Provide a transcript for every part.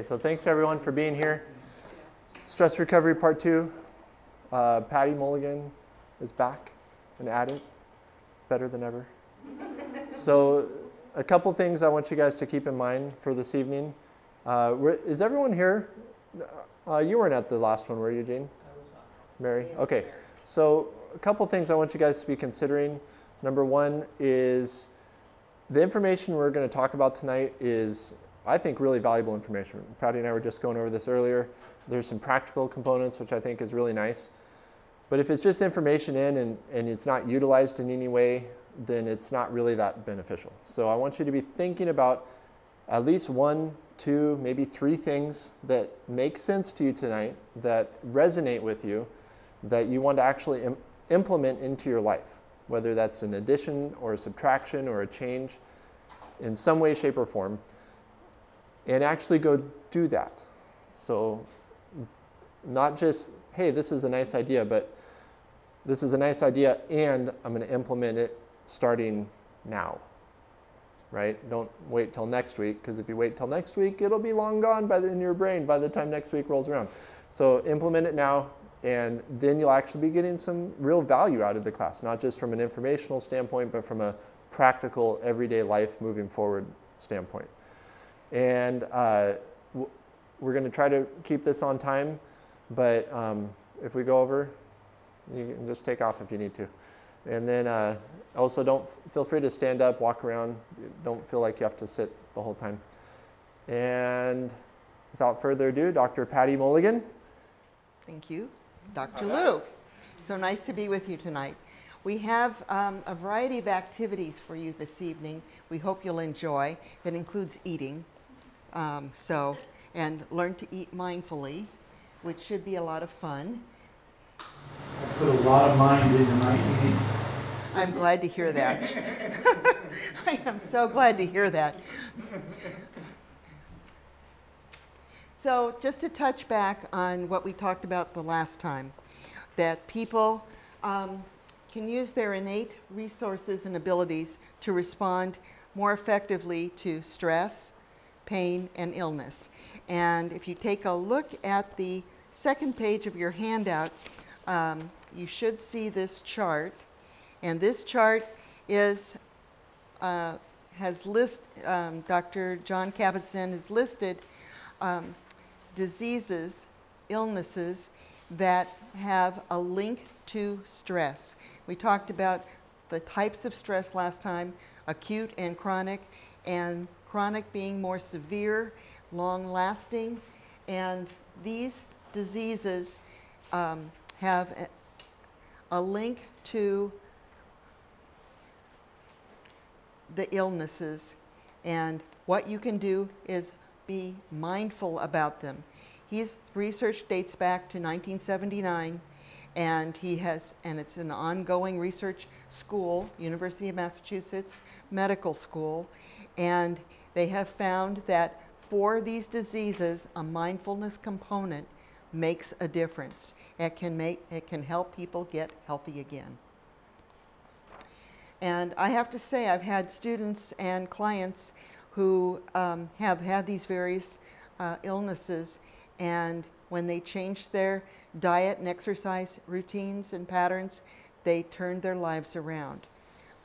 So thanks everyone for being here. Stress Recovery Part 2. Patty Mulligan is back and at it, better than ever. So a couple things I want you guys to keep in mind for this evening. Is everyone here? You weren't at the last one, were you, Jane? Mary? Okay. So a couple things I want you guys to be considering. Number one is the information we're going to talk about tonight is, I think, really valuable information. Patty and I were just going over this earlier. There's some practical components, which I think is really nice. But if it's just information in and it's not utilized in any way, then it's not really that beneficial. So I want you to be thinking about at least 1, 2, maybe 3 things that make sense to you tonight, that resonate with you, that you want to actually implement into your life, whether that's an addition or a subtraction or a change in some way, shape, or form. And actually go do that. So not just, hey, this is a nice idea, but this is a nice idea and I'm going to implement it starting now, right? Don't wait till next week, because if you wait till next week, it'll be long gone in your brain by the time next week rolls around. So implement it now, and then you'll actually be getting some real value out of the class, not just from an informational standpoint, but from a practical, everyday life moving forward standpoint. And we're going to try to keep this on time, but if we go over, you can just take off if you need to. And then also don't feel free to stand up, walk around. Don't feel like you have to sit the whole time. And without further ado, Dr. Patty Mulligan. Thank you, Dr. Lou. So nice to be with you tonight. We have a variety of activities for you this evening we hope you'll enjoy. That includes eating. And learn to eat mindfully, which should be a lot of fun. I put a lot of mind into my eating. I'm glad to hear that. I am so glad to hear that. So just to touch back on what we talked about the last time, that people can use their innate resources and abilities to respond more effectively to stress, pain, and illness. And if you take a look at the second page of your handout, you should see this chart. And this chart is, Dr. John Kabat-Zinn has listed diseases, illnesses that have a link to stress. We talked about the types of stress last time, acute and chronic being more severe, long-lasting, and these diseases have a link to the illnesses, and what you can do is be mindful about them. His research dates back to 1979, and it's an ongoing research school, University of Massachusetts Medical School, and they have found that for these diseases, a mindfulness component makes a difference. It can help people get healthy again. And I have to say, I've had students and clients who have had these various illnesses, and when they changed their diet and exercise routines and patterns, they turned their lives around.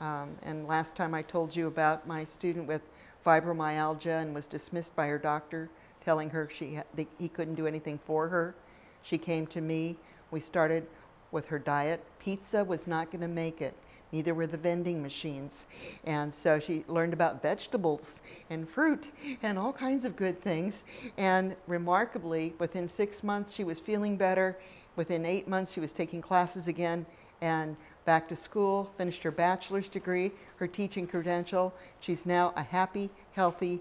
And last time I told you about my student with fibromyalgia and was dismissed by her doctor, telling her he couldn't do anything for her. She came to me. We started with her diet. Pizza was not going to make it. Neither were the vending machines. And so she learned about vegetables and fruit and all kinds of good things. And remarkably, within 6 months, she was feeling better. Within 8 months, she was taking classes again and back to school, finished her bachelor's degree, her teaching credential. She's now a happy, healthy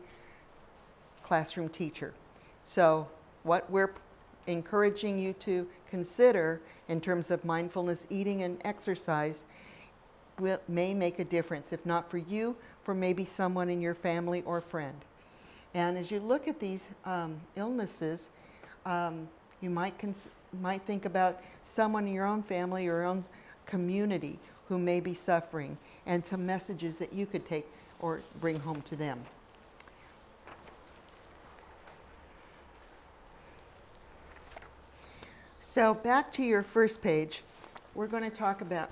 classroom teacher. So what we're encouraging you to consider in terms of mindfulness, eating, and exercise may make a difference, if not for you, for maybe someone in your family or friend. And as you look at these illnesses, you might think about someone in your own family or your own community who may be suffering, and some messages that you could take or bring home to them. So back to your first page, we're going to talk about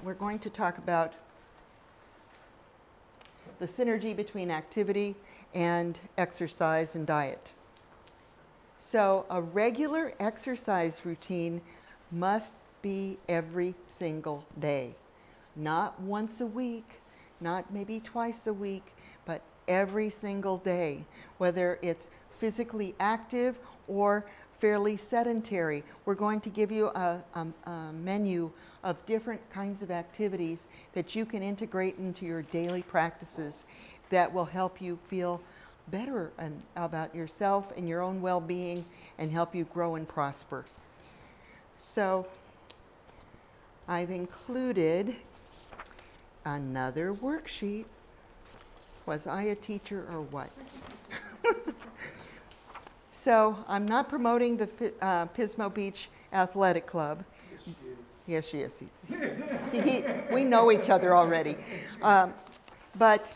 the synergy between activity and exercise and diet. So a regular exercise routine must be every single day, not once a week, not maybe twice a week, but every single day, whether it's physically active or fairly sedentary. We're going to give you a menu of different kinds of activities that you can integrate into your daily practices that will help you feel better about yourself and your own well-being and help you grow and prosper. So I've included another worksheet. Was I a teacher or what? So I'm not promoting the Pismo Beach Athletic Club. Yes, she is. See, we know each other already. But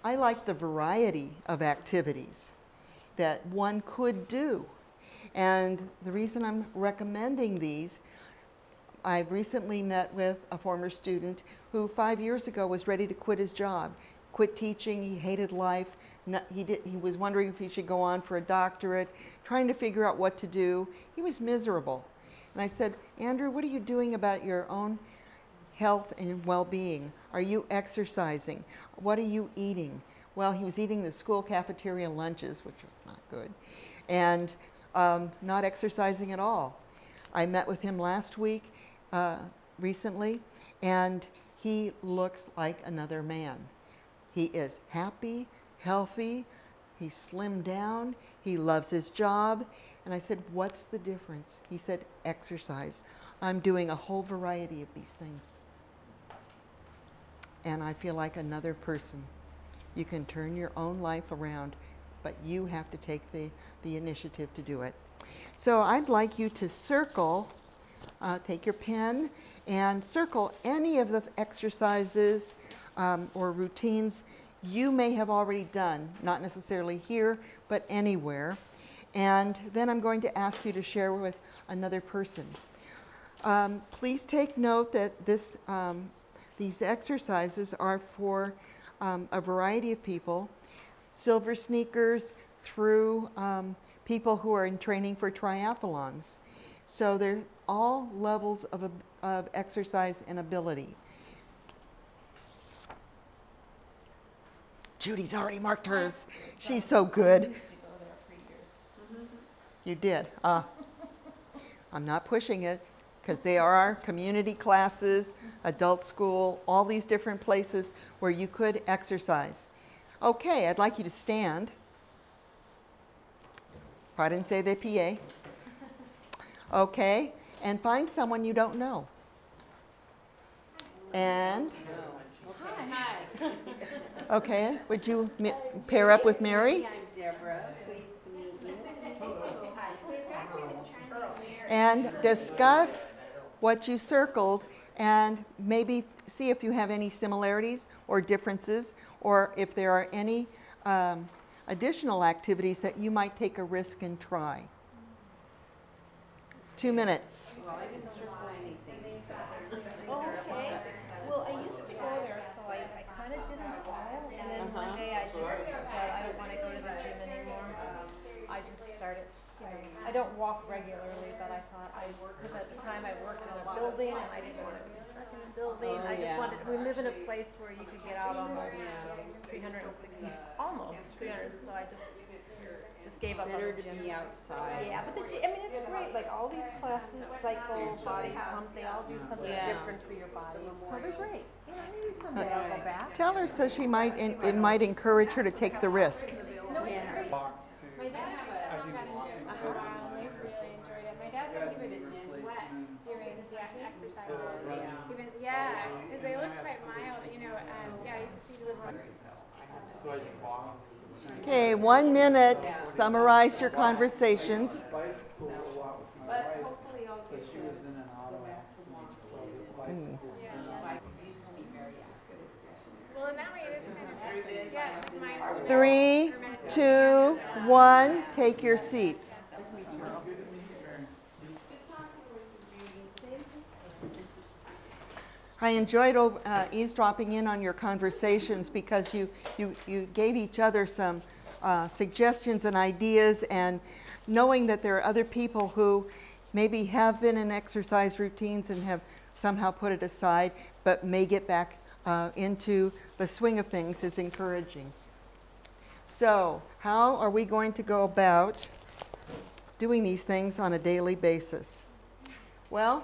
I like the variety of activities that one could do. And the reason I'm recommending these, I've recently met with a former student who 5 years ago was ready to quit his job, quit teaching. He hated life. He was wondering if he should go on for a doctorate, trying to figure out what to do. He was miserable. And I said, Andrew, what are you doing about your own health and well-being? Are you exercising? What are you eating? Well, he was eating the school cafeteria lunches, which was not good, and not exercising at all. I met with him last week, recently, and he looks like another man. He is happy, healthy, he's slimmed down, he loves his job. And I said, what's the difference? He said, exercise. I'm doing a whole variety of these things. And I feel like another person. You can turn your own life around, but you have to take the initiative to do it. So I'd like you to circle, take your pen and circle any of the exercises or routines you may have already done, not necessarily here, but anywhere. And then I'm going to ask you to share with another person. Please take note that these exercises are for a variety of people, silver sneakers through people who are in training for triathlons. So they're all levels of exercise and ability. Judy's already marked hers. She's so good. I used to go there for years. You did. I'm not pushing it because they are our community classes, adult school, all these different places where you could exercise. Okay, I'd like you to stand. Pardon, say the PA. Okay, and find someone you don't know. And, Hi. okay, would you pair up with Mary? I'm Deborah. Pleased to meet you. And discuss what you circled and maybe see if you have any similarities or differences, or if there are any additional activities that you might take a risk and try. 2 minutes. Well, I didn't circle anything. Okay. Well, I used to go there, so I kind of did them all, and then one day I just said I don't want to go to the gym anymore. I just started, I don't walk regularly, but I thought because at the time I worked in a building and I didn't want to be stuck in a building. I just wanted, we live in a place where you could get out almost 360, almost 300, so I just gave up on Better the to gym. be outside. Yeah, but the gym, I mean, it's great. Like all these classes, cycle, body pump, they all do something different for your body. So they're great. Maybe someday I'll go back. Tell her so she might, it might encourage her to take the risk. No, it's great. My dad got in gym for a while and they really enjoyed it. My dad said he would sweat during the exercises. Even, because they look quite mild, I used to see the So I walk. Okay, 1 minute. Summarize your conversations. Bicycle a lot with my wife, but she was in an auto accident, so the bicycle's Well, in that way it is kind of, with mine. 3, 2, 1. Take your seats. I enjoyed eavesdropping in on your conversations because you gave each other some suggestions and ideas, and knowing that there are other people who maybe have been in exercise routines and have somehow put it aside but may get back into the swing of things is encouraging. So, how are we going to go about doing these things on a daily basis? Well,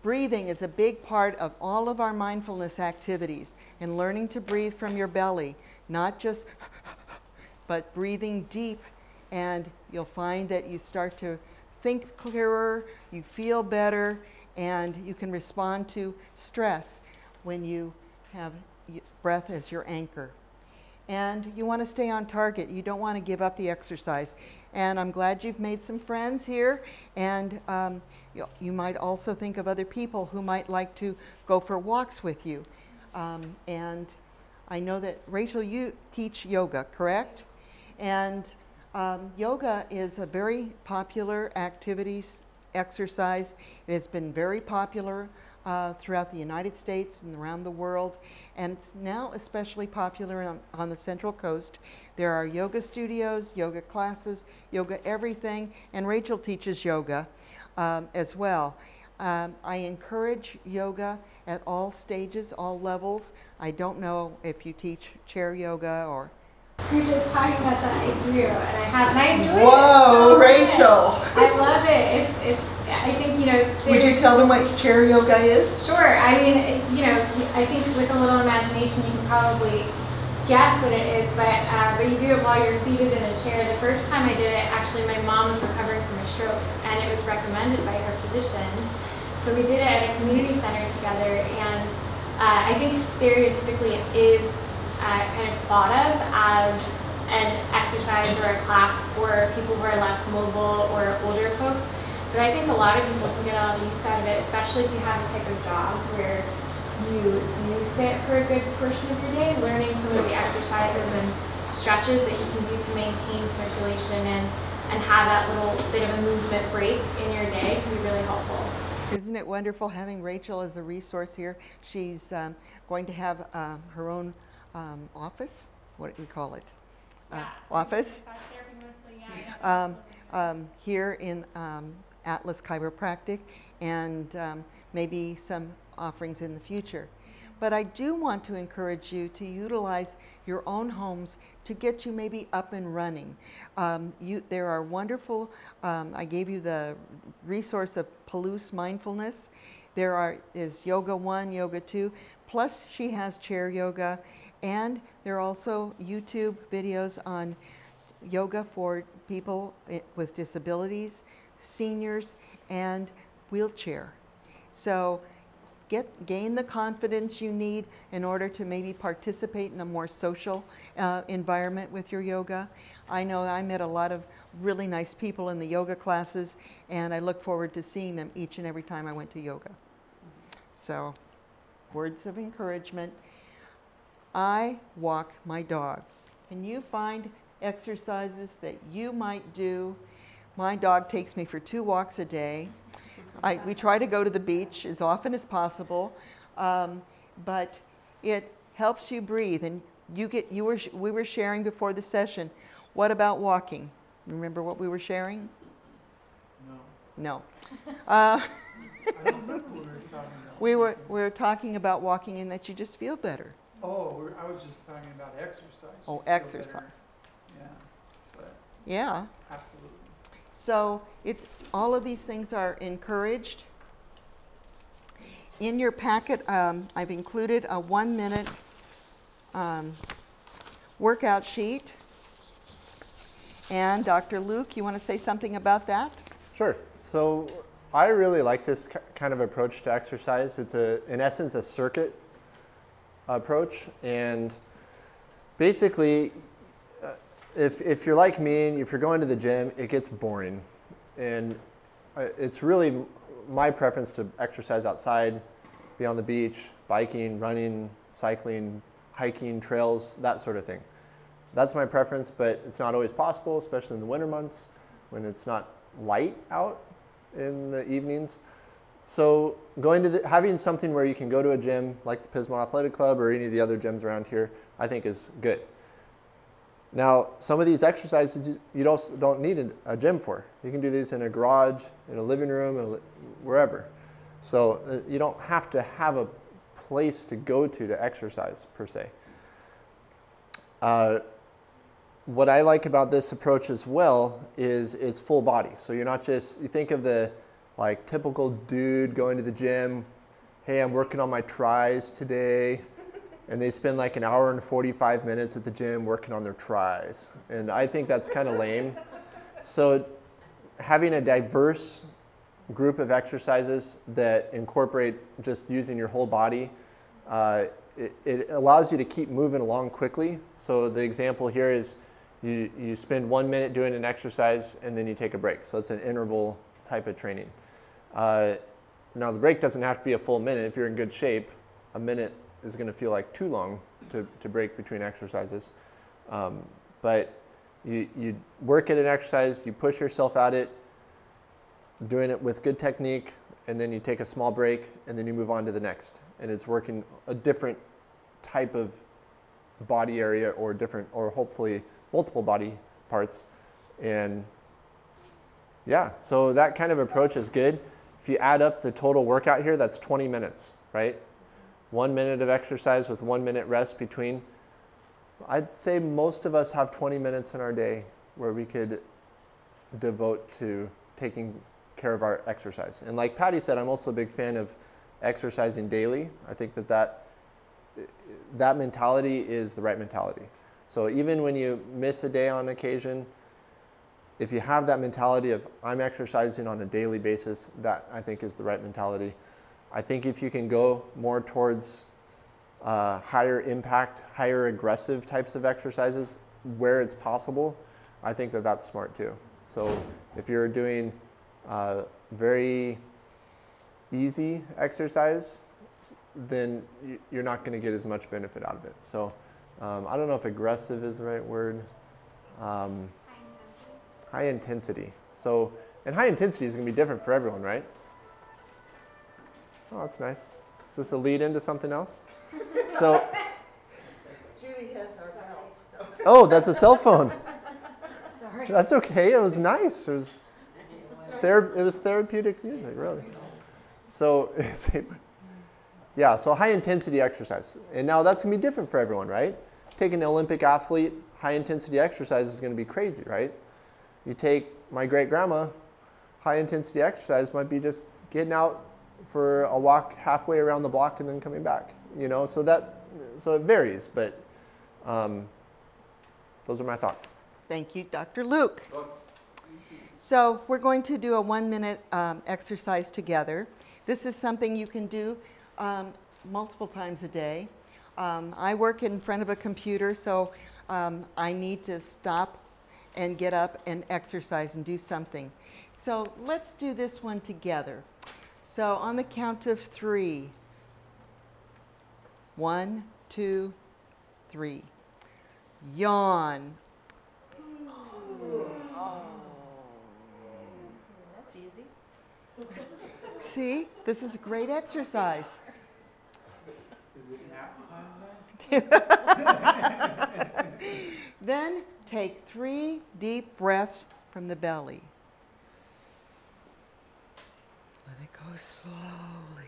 breathing is a big part of all of our mindfulness activities, and learning to breathe from your belly, not just but breathing deep, and you'll find that you start to think clearer, you feel better, and you can respond to stress when you have breath as your anchor. And you want to stay on target. You don't want to give up the exercise. And I'm glad you've made some friends here, and you might also think of other people who might like to go for walks with you. And I know that, Rachel, you teach yoga, correct? And yoga is a very popular exercise. It has been very popular throughout the United States and around the world, and it's now especially popular on the Central Coast. There are yoga studios, yoga classes, yoga everything, and Rachel teaches yoga as well. I encourage yoga at all stages, all levels. I don't know if you teach chair yoga or... You're just talking about that, I do, and I enjoy Whoa, it so Rachel! much. I love it. It's I think, you know... Would you tell them what chair yoga is? Sure. I mean, you know, I think with a little imagination you can probably guess what it is, but you do it while you're seated in a chair. The first time I did it, actually my mom was recovering from a stroke, and it was recommended by her physician. So we did it at a community center together, and I think stereotypically it is kind of thought of as an exercise or a class for people who are less mobile or older folks. But I think a lot of people can get a lot of use out of it, especially if you have a type of job where you do sit for a good portion of your day, learning some of the exercises and stretches that you can do to maintain circulation and have that little bit of a movement break in your day can be really helpful. Isn't it wonderful having Rachel as a resource here? She's going to have her own office. What do we call it? Office. Here in Atlas Chiropractic, and maybe some offerings in the future. But I do want to encourage you to utilize your own homes to get you maybe up and running. There are wonderful, I gave you the resource of Palouse Mindfulness. There is Yoga 1, Yoga 2, plus she has chair yoga, and there are also YouTube videos on yoga for people with disabilities, seniors, and wheelchair. So gain the confidence you need in order to maybe participate in a more social environment with your yoga. I know I met a lot of really nice people in the yoga classes, and I look forward to seeing them each and every time I went to yoga. So, words of encouragement. I walk my dog. Can you find exercises that you might do? My dog takes me for 2 walks a day. We try to go to the beach as often as possible, but it helps you breathe. And we were sharing before the session. What about walking? Remember what we were sharing? No. I don't remember what we were talking about. We were talking about walking and that you just feel better. Oh, I was just talking about exercise. Oh, exercise. Yeah, but Yeah. absolutely. So all of these things are encouraged. In your packet, I've included a 1-minute workout sheet. And Dr. Luke, you want to say something about that? Sure. So I really like this kind of approach to exercise. It's in essence a circuit approach, and basically if you're like me and if you're going to the gym, it gets boring, and it's really my preference to exercise outside, be on the beach, biking, running, cycling, hiking, trails, that sort of thing. That's my preference, but it's not always possible, especially in the winter months when it's not light out in the evenings. So having something where you can go to a gym like the Pismo Athletic Club or any of the other gyms around here, I think is good. Now, some of these exercises you don't need a gym for. You can do these in a garage, in a living room, wherever. So you don't have to have a place to go to exercise per se. What I like about this approach as well is it's full body. So you're not just, you think of the like typical dude going to the gym, hey, I'm working on my tries today, and they spend like an hour and 45 minutes at the gym working on their tries. And I think that's kind of lame. So having a diverse group of exercises that incorporate just using your whole body, it allows you to keep moving along quickly. So the example here is you spend 1 minute doing an exercise and then you take a break. So it's an interval type of training. Now the break doesn't have to be a full minute. If you're in good shape, a minute is going to feel like too long to break between exercises. But you work at an exercise, you push yourself at it, doing it with good technique, and then you take a small break, and then you move on to the next. And it's working a different type of body area or hopefully multiple body parts. And yeah, so that kind of approach is good. If you add up the total workout here, that's 20 minutes, right? 1 minute of exercise with 1 minute rest between. I'd say most of us have 20 minutes in our day where we could devote to taking care of our exercise. And like Patty said, I'm also a big fan of exercising daily. I think that mentality is the right mentality. So even when you miss a day on occasion, if you have that mentality of I'm exercising on a daily basis, that I think is the right mentality. I think if you can go more towards higher impact, higher aggressive types of exercises where it's possible, I think that's smart too. So if you're doing very easy exercise, then you're not going to get as much benefit out of it. So I don't know if aggressive is the right word. High intensity. So, and high intensity is going to be different for everyone, right? Oh, that's nice. Is this a lead into something else? So, Judy has our belt. oh, that's a cell phone. Sorry. That's okay. It was nice. It was therapeutic music, really. So, yeah, so high intensity exercise. And now that's going to be different for everyone, right? Take an Olympic athlete, high intensity exercise is going to be crazy, right? You take my great-grandma, high intensity exercise might be just getting out for a walk halfway around the block and then coming back, you know, so it varies, but those are my thoughts. Thank you, Dr. Luke. So we're going to do a 1 minute exercise together. This is something you can do multiple times a day. I work in front of a computer, so I need to stop and get up and exercise and do something. So let's do this one together. So on the count of 3. 1, 2, 3. Yawn. That's easy. See, this is a great exercise. Is it nap time then? Then take 3 deep breaths from the belly. Let it go slowly.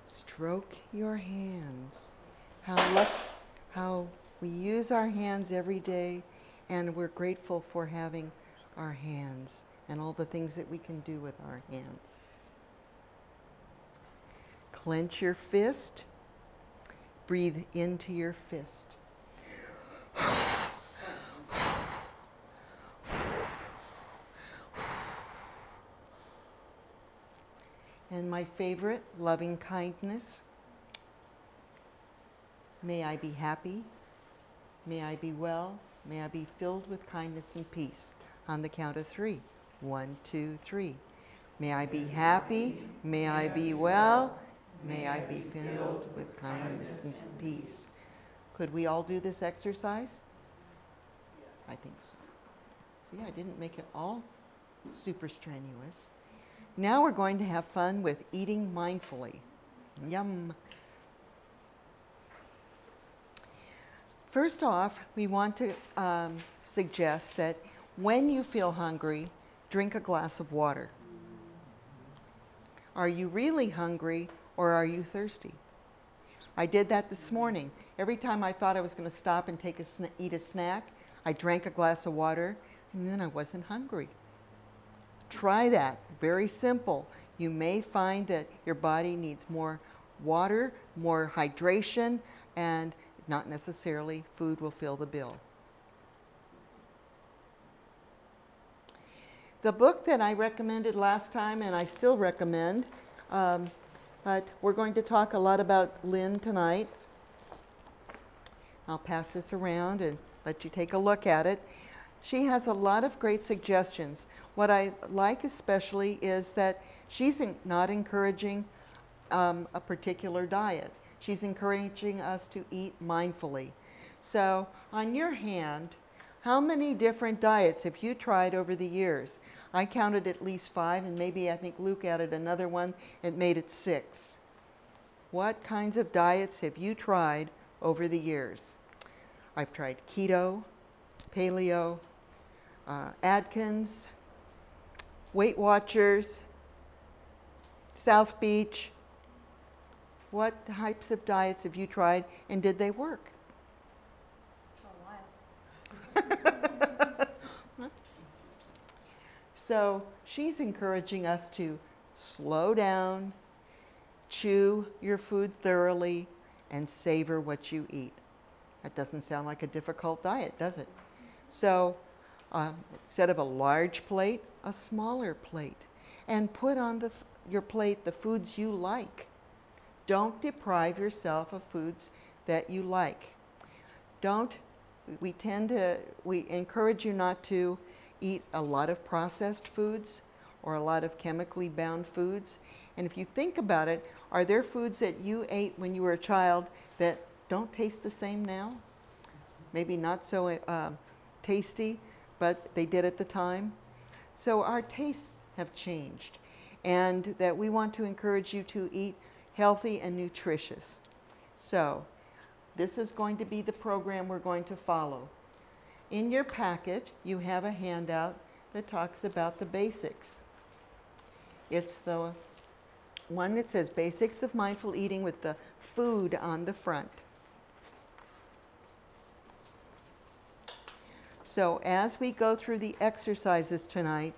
Stroke your hands. How we use our hands every day, and we're grateful for having our hands and all the things that we can do with our hands. Clench your fist. Breathe into your fist. And my favorite, loving kindness. May I be happy. May I be well. May I be filled with kindness and peace. On the count of 3. 1, 2, 3. May I be happy. May I be well. May I be filled with kindness and peace. Could we all do this exercise? I think so. See, I didn't make it all super strenuous. Now we're going to have fun with eating mindfully. Yum. First off, we want to suggest that when you feel hungry, drink a glass of water. Are you really hungry or are you thirsty? I did that this morning. Every time I thought I was going to stop and eat a snack, I drank a glass of water and then I wasn't hungry. Try that. Very simple. You may find that your body needs more water, more hydration, and not necessarily food will fill the bill. The book that I recommended last time, and I still recommend, but we're going to talk a lot about Lynn tonight. I'll pass this around and let you take a look at it. She has a lot of great suggestions. What I like especially is that she's not encouraging a particular diet. She's encouraging us to eat mindfully. So on your hand, how many different diets have you tried over the years? I counted at least 5, and maybe I think Luke added another one. It made it 6. What kinds of diets have you tried over the years? I've tried keto, paleo, Atkins, Weight Watchers, South Beach. What types of diets have you tried, and did they work? For a while. So she's encouraging us to slow down, chew your food thoroughly, and savor what you eat. That doesn't sound like a difficult diet, does it? So instead of a large plate, a smaller plate. And put on your plate the foods you like. Don't deprive yourself of foods that you like. We encourage you not to eat a lot of processed foods or a lot of chemically bound foods. And if you think about it, are there foods that you ate when you were a child that don't taste the same now? Maybe not so tasty, but they did at the time. So our tastes have changed, and that we want to encourage you to eat healthy and nutritious. So this is going to be the program we're going to follow. In your packet, you have a handout that talks about the basics. It's the one that says Basics of Mindful Eating with the food on the front. So as we go through the exercises tonight,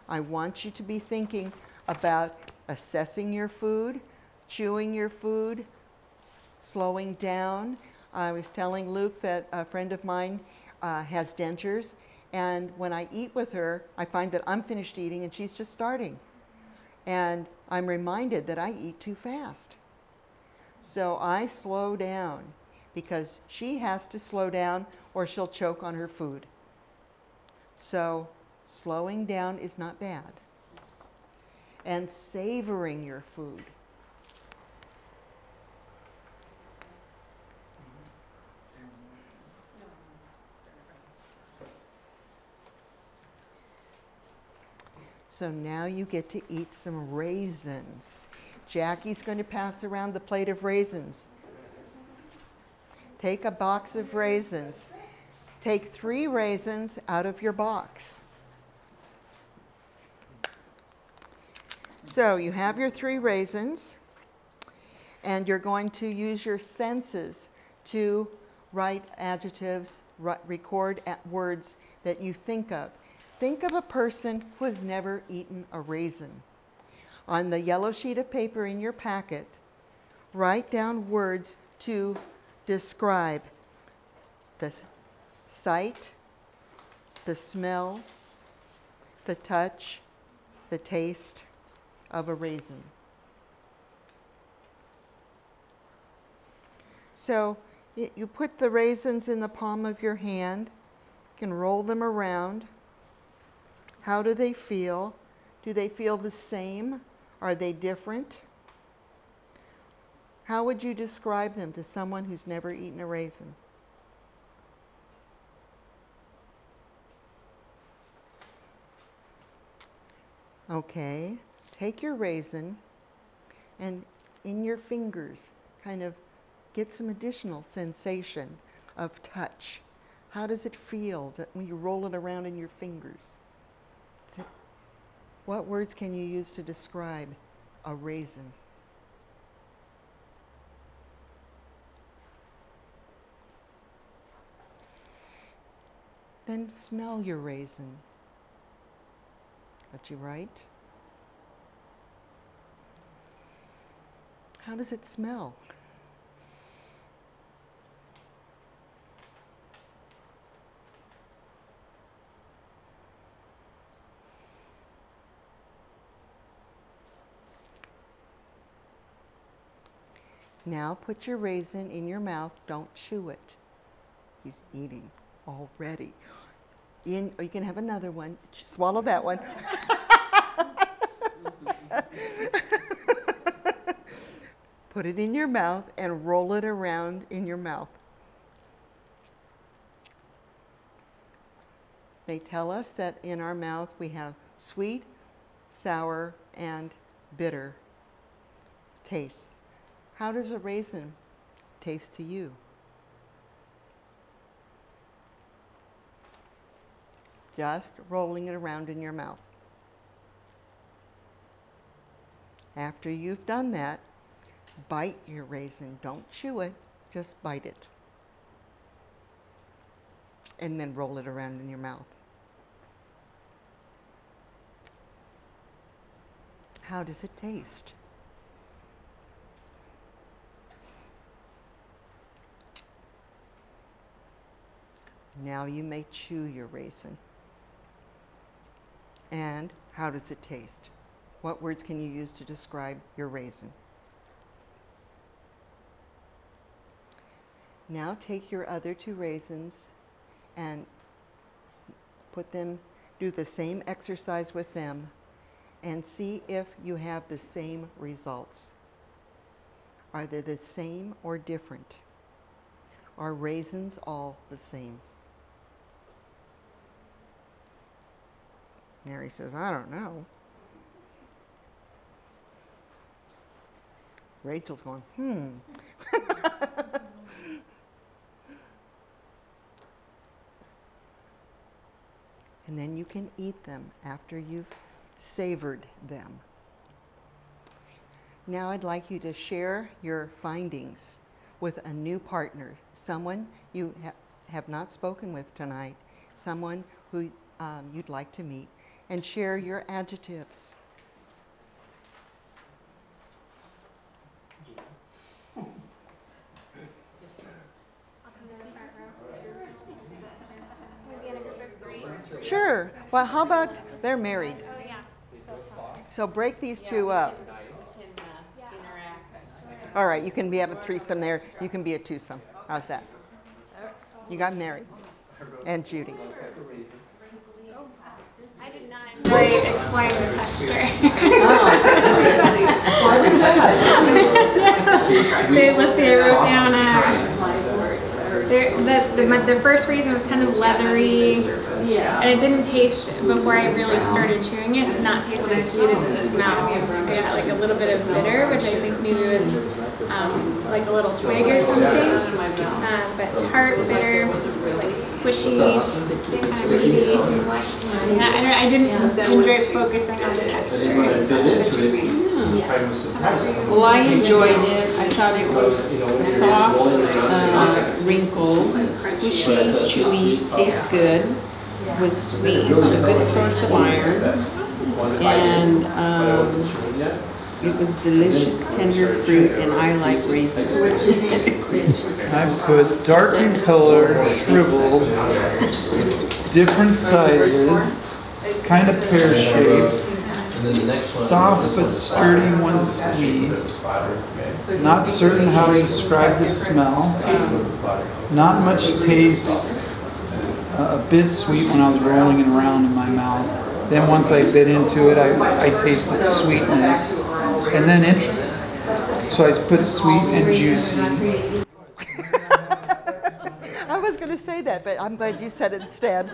I want you to be thinking about assessing your food, chewing your food, slowing down. I was telling Luke that a friend of mine has dentures, and when I eat with her, I find that I'm finished eating and she's just starting. And I'm reminded that I eat too fast. So I slow down because she has to slow down or she'll choke on her food. So slowing down is not bad. And savoring your food. So now you get to eat some raisins. Jackie's going to pass around the plate of raisins. Take a box of raisins. Take 3 raisins out of your box. So you have your 3 raisins, and you're going to use your senses to write adjectives, record words that you think of. Think of a person who has never eaten a raisin. On the yellow sheet of paper in your packet, write down words to describe the sight, the smell, the touch, the taste of a raisin. So you put the raisins in the palm of your hand. You can roll them around. How do they feel? Do they feel the same? Are they different? How would you describe them to someone who's never eaten a raisin? Okay, take your raisin and in your fingers kind of get some additional sensation of touch. How does it feel when you roll it around in your fingers? What words can you use to describe a raisin? Then smell your raisin. What you write? How does it smell? Now put your raisin in your mouth. Don't chew it. He's eating already. Or you can have another one. Swallow that one. Put it in your mouth and roll it around in your mouth. They tell us that in our mouth we have sweet, sour, and bitter tastes. How does a raisin taste to you? Just rolling it around in your mouth. After you've done that, bite your raisin. Don't chew it, just bite it. And then roll it around in your mouth. How does it taste? Now you may chew your raisin. And how does it taste? What words can you use to describe your raisin? Now take your other two raisins and put them, do the same exercise with them and see if you have the same results. Are they the same or different? Are raisins all the same? Mary says, I don't know. Rachel's going, And then you can eat them after you've savored them. Now I'd like you to share your findings with a new partner, someone you have not spoken with tonight, someone who you'd like to meet, and share your adjectives. Sure. Well, how about they're married? Oh, yeah. So break these two up. All right, you can be have a threesome there. You can be a twosome. How's that? You got married. And Judy. I did not enjoy exploring the texture. Why was that? Let's see, I wrote down the first raisin was kind of leathery, and it didn't taste, before I really started chewing it, did not taste as sweet as it smelled. I got like a little bit of bitter, which I think maybe was like a little twig or something, but tart, bitter, like squishy, kind of meaty. I didn't enjoy focusing on the texture. Well, I enjoyed it. I thought it was soft, wrinkled, squishy, chewy, tastes good, was sweet, a good source of iron, and it was delicious, tender fruit, and I like raisins. I put dark in color, shriveled, different sizes, kind of pear-shaped, soft but sturdy when squeezed, not certain how to describe the smell, not much taste, a bit sweet when I was rolling it around in my mouth. Then once I bit into it, I tasted sweetness. And then So I put sweet and juicy. I was going to say that, but I'm glad you said it instead.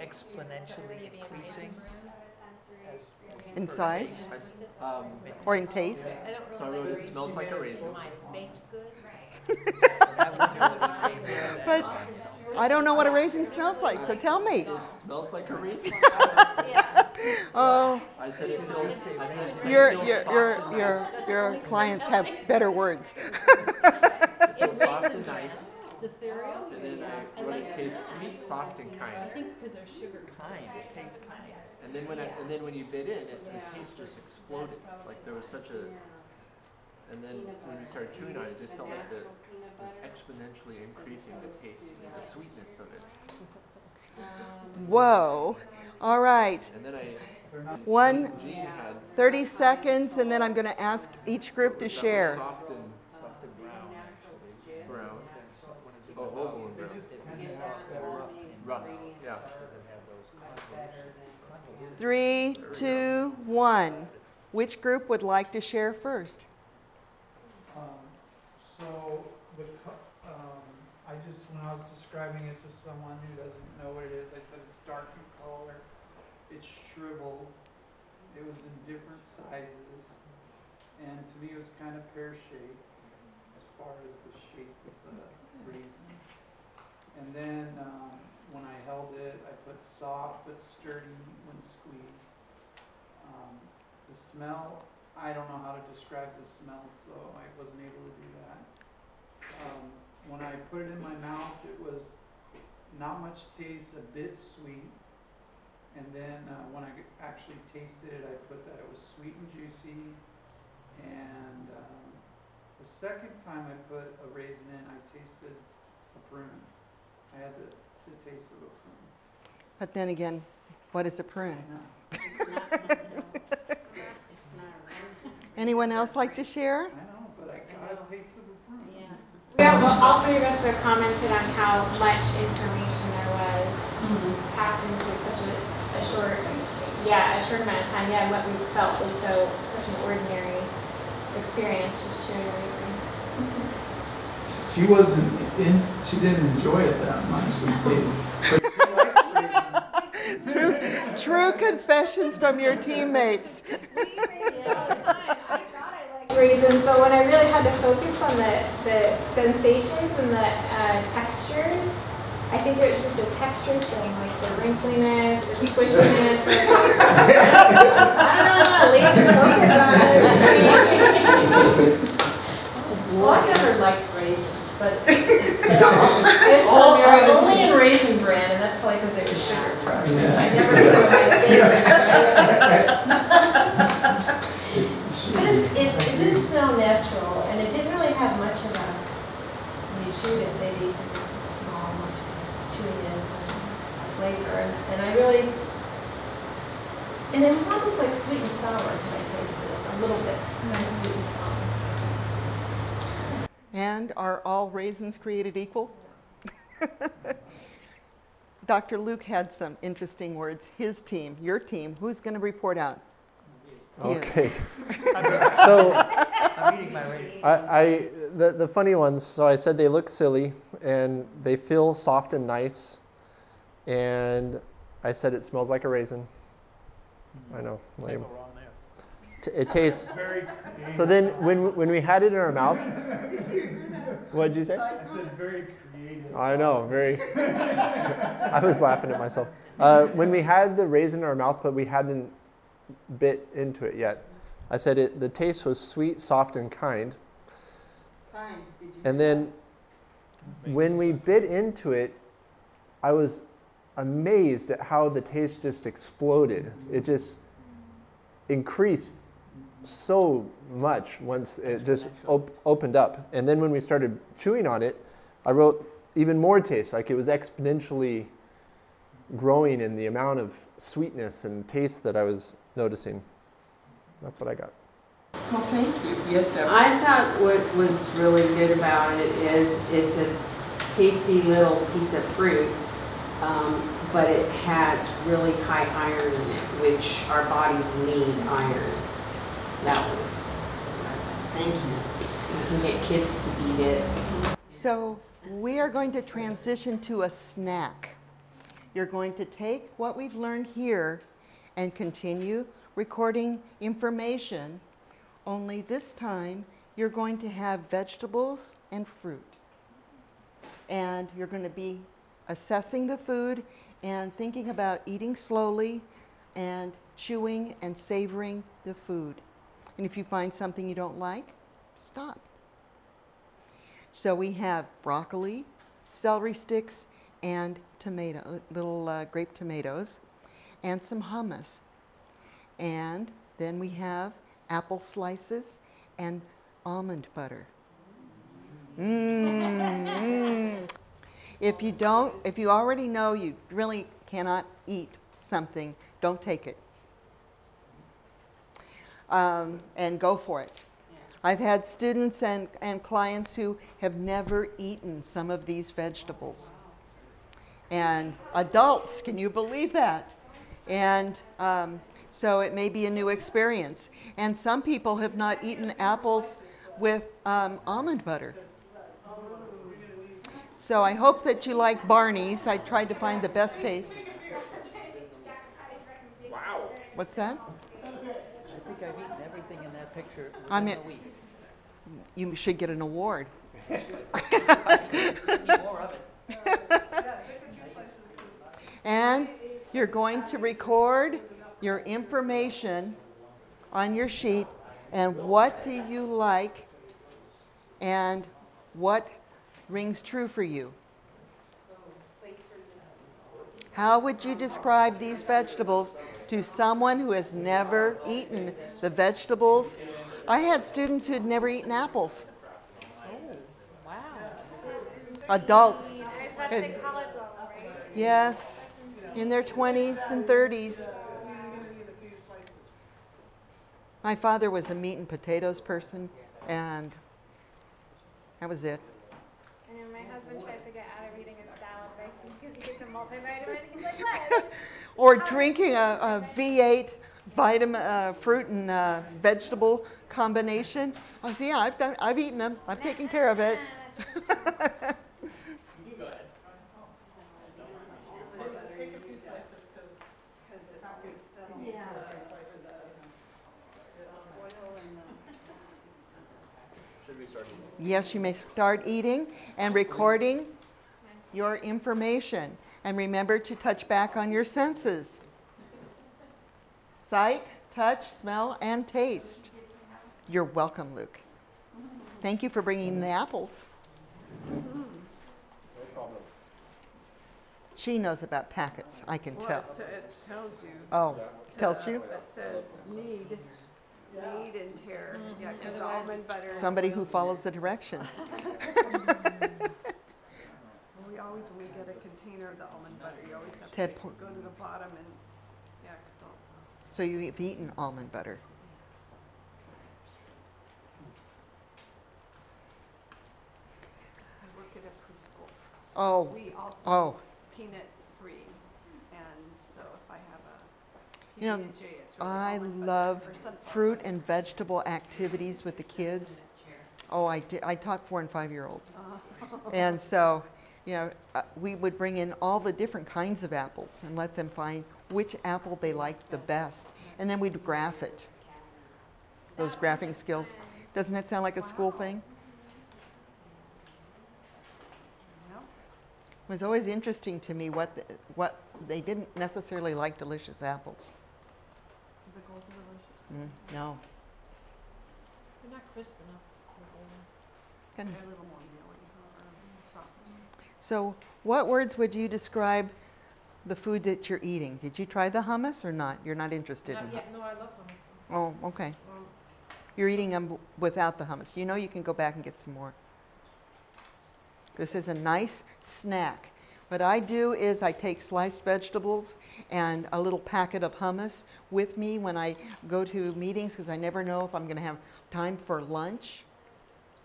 Exponentially increasing. In size or in taste? So I wrote, it smells like a raisin. But I don't know what a raisin smells like, so tell me. It smells like a raisin. Oh, I said it feels, I mean, it your feels your clients have better words. It feels soft and nice. The cereal? And then I wrote it tastes sweet, soft, and kind. I think because there's sugar. Kind. It tastes kind. And then when you bit in, the taste just exploded. Like there was such a. And then when we started chewing on it, it just felt like it was exponentially increasing the taste, the sweetness of it. Whoa. All right. And then I. 30 seconds, and then I'm going to ask each group to share. Soft and brown, actually. Brown. Oh, oval and brown. Rough. Yeah. 3, 2, 1. Which group would like to share first? So I just, when I was describing it to someone who doesn't know what it is, I said it's dark in color, it's shriveled, it was in different sizes, and to me it was kind of pear-shaped as far as the shape of the raisin. And then when I held it, I put soft but sturdy when squeezed. The smell, I don't know how to describe the smell, so I wasn't able to do that. When I put it in my mouth, it was not much taste, a bit sweet. And then when I actually tasted it, I put that it was sweet and juicy. And the second time I put a raisin in, I tasted a prune. I had the taste of a prune. But then again, what is a prune? Anyone else like to share? I know, but I got a taste of a prune. Yeah, well, all three of us have commented on how much information there was packed into such a short amount of time. Yeah, what we felt was such an ordinary experience, just chewing everything. She didn't enjoy it that much, but she likes raisins. True confessions from your teammates. Raisins, but when I really had to focus on the sensations and the textures, I think it was just a texture thing, like the wrinkliness, the squishiness. I don't know how to laser focus on it. Well, I never liked raisins, but at all. I was only in Raisin Bran, and that's probably because they were sugar products. Yeah. I never put my favorite. It did smell natural, and it didn't really have much of a, when you chewed it, maybe because it was so small, much chewiness and flavor, and I really, and it was almost like sweet and sour when I tasted it, a little bit, nice sweet and sour. And are all raisins created equal? Dr. Luke had some interesting words. His team, your team, who's going to report out? Okay. So I'm eating my rating. the funny ones, so I said they look silly and they feel soft and nice. And I said it smells like a raisin. I know, lame. Wrong there. It tastes. So then when we had it in our mouth, what did you say? I said very creative. I know, very. I was laughing at myself. When we had the raisin in our mouth, but we hadn't bit into it yet, I said the taste was sweet, soft, and kind. And then when we bit into it, I was amazed at how the taste just exploded. It just increased so much once it just opened up. And then when we started chewing on it, I wrote even more taste, like it was exponentially growing in the amount of sweetness and taste that I was noticing. That's what I got. Well, thank you. Yes, Deborah. I thought what was really good about it is it's a tasty little piece of fruit, but it has really high iron in it, which our bodies need iron. That was, thank you. You can get kids to eat it. So we are going to transition to a snack. You're going to take what we've learned here and continue recording information, only this time you're going to have vegetables and fruit. And you're going to be assessing the food and thinking about eating slowly and chewing and savoring the food. And if you find something you don't like, stop. So we have broccoli, celery sticks, and little grape tomatoes, and some hummus. And then we have apple slices and almond butter. If you already know you really cannot eat something, don't take it. And go for it. I've had students and clients who have never eaten some of these vegetables. And adults, can you believe that? And so it may be a new experience. And some people have not eaten apples with almond butter. So I hope that you like Barney's. I tried to find the best taste. Wow. What's that? I think I've eaten everything in that picture I in mean, a week. you should get an award. Need more of it. And you're going to record your information on your sheet and what do you like and what rings true for you. How would you describe these vegetables to someone who has never eaten the vegetables? I had students who had never eaten apples. Wow. Adults. That's in college level, right? Yes, in their 20s and 30s. My father was a meat and potatoes person, and that was it. I know my husband tries to get out of eating a salad because he gets a multivitamin. He's like, what? Or drinking a V8 vitamin, fruit and vegetable combination. I say, yeah, I've eaten them. I've taken care of it. Yes, you may start eating and recording your information. And remember to touch back on your senses. Sight, touch, smell, and taste. You're welcome, Luke. Thank you for bringing the apples. No problem. She knows about packets, I can tell. It tells you. Oh, tells you? It says need and tear. Yeah, because the almond butter. Somebody who follows the directions. We always, when we get a container of the almond butter, you always have To to pour- go to the bottom and, yeah, because So you've eaten almond butter. I work at a preschool. Oh, We also oh. peanut free, and so if I have a You know, PB&J, it's really I almond butter love or sunflower fruit butter. and vegetable activities with the kids. Oh, I taught 4 and 5-year-olds. And so, you know, we would bring in all the different kinds of apples and let them find which apple they liked the best. And then we'd graph it. Those graphing skills. Doesn't that sound like a school thing? Yep. It was always interesting to me what they didn't necessarily like delicious apples. The golden delicious. No. They're not crisp enough. Good. They're a little more mealy, or soft. So what words would you describe the food that you're eating? Did you try the hummus or not? You're not interested in hummus? No, I love hummus. Oh, okay. You're eating them without the hummus. You know you can go back and get some more. This is a nice snack. What I do is I take sliced vegetables and a little packet of hummus with me when I go to meetings because I never know if I'm going to have time for lunch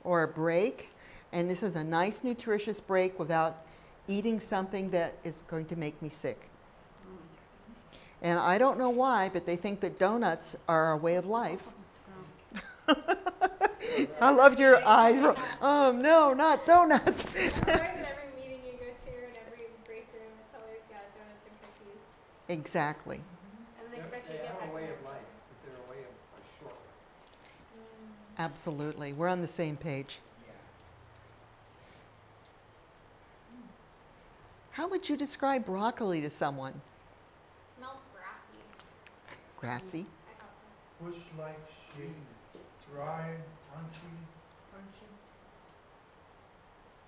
or a break. And this is a nice nutritious break without eating something that is going to make me sick. And I don't know why, but they think that donuts are a way of life. I love your eyes. No, not donuts. Always at every meeting you go to and every break room, it's always got donuts and cookies. Exactly. And they expect you to They get are back a way there. of life, but they're a way of a short. Absolutely. We're on the same page. Yeah. How would you describe broccoli to someone? It smells grassy. Grassy. I thought so. Bush-like shape, dry, crunchy.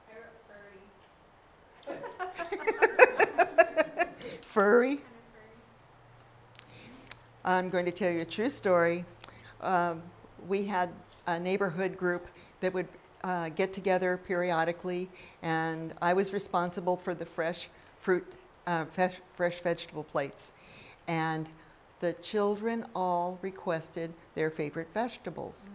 I wrote furry. Furry. Kind of furry. I'm going to tell you a true story. We had a neighborhood group that would get together periodically, and I was responsible for the fresh fruit, fresh vegetable plates. And the children all requested their favorite vegetables.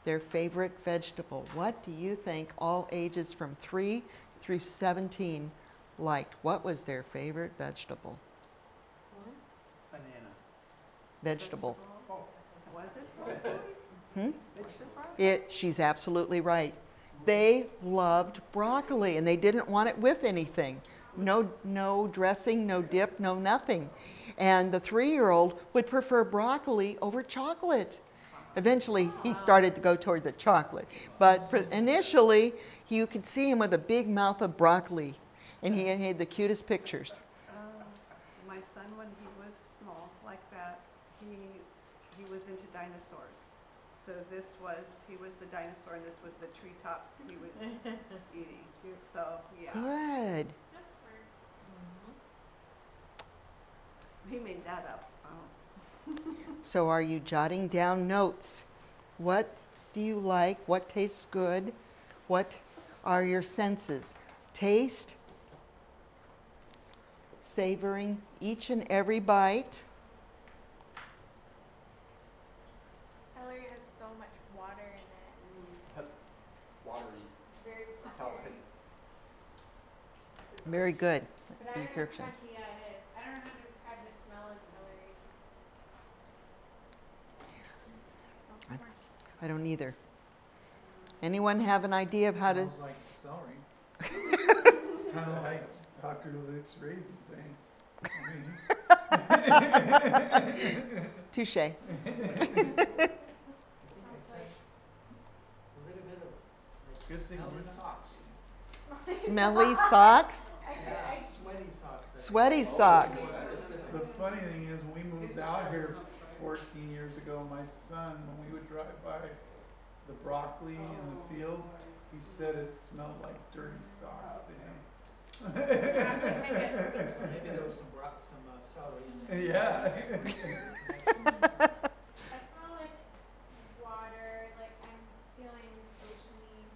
Their favorite vegetable. What do you think all ages from 3 through 17 liked? What was their favorite vegetable? Banana. Vegetable. Was it? Hmm? Vegetable? She's absolutely right. They loved broccoli and they didn't want it with anything. No dressing, no dip, no nothing. And the 3-year-old would prefer broccoli over chocolate. Eventually, he started to go toward the chocolate. But initially, you could see him with a big mouth of broccoli. And he had the cutest pictures. My son, when he was small like that, he was into dinosaurs. So he was the dinosaur and this was the treetop he was eating. So, yeah. Good. That's smart. He made that up. Oh. So are you jotting down notes? What do you like? What tastes good? What are your senses? Taste, savoring each and every bite. Celery has so much water in it. That's watery. Very That's how I. Very good But I remember description. crunchy, yeah, it is. I don't know how to describe the smell of celery. It smells more. I don't either. Anyone have an idea of how to? Smells like celery. Kind of like Dr. Luke's raisin thing. Touche. I think I said a little bit of Good thing smelly we're socks. Smelly socks. Yeah, sweaty socks. Sweaty socks. The funny thing is, when we moved out here 14 years ago, my son, when we would drive by the broccoli in the fields, he said it smelled like dirty socks to him. Maybe there was some celery in there. Yeah. I smell like water, like I'm feeling oceany.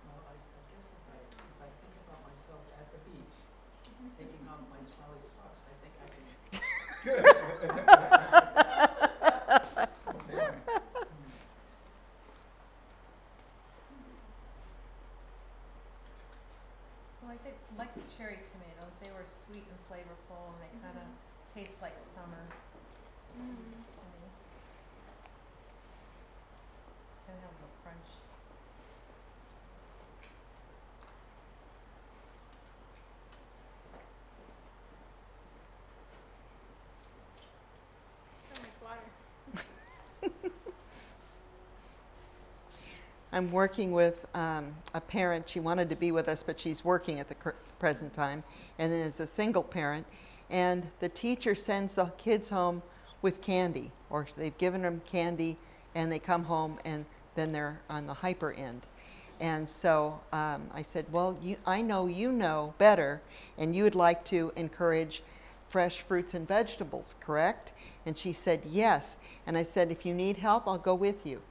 Well, I guess if I think about myself at the beach, taking off my smelly socks, I think I can. Oh, boy. Well, I think, like the cherry tomatoes, they were sweet and flavorful and they kind of taste like summer to me. And have a little crunch. So much water. I'm working with a parent. She wanted to be with us, but she's working at the present time, and then is a single parent. And the teacher sends the kids home with candy, or they've given them candy, and they come home, and then they're on the hyper end. And so I said, well, I know you know better, and you would like to encourage fresh fruits and vegetables, correct? And she said, yes. And I said, if you need help, I'll go with you.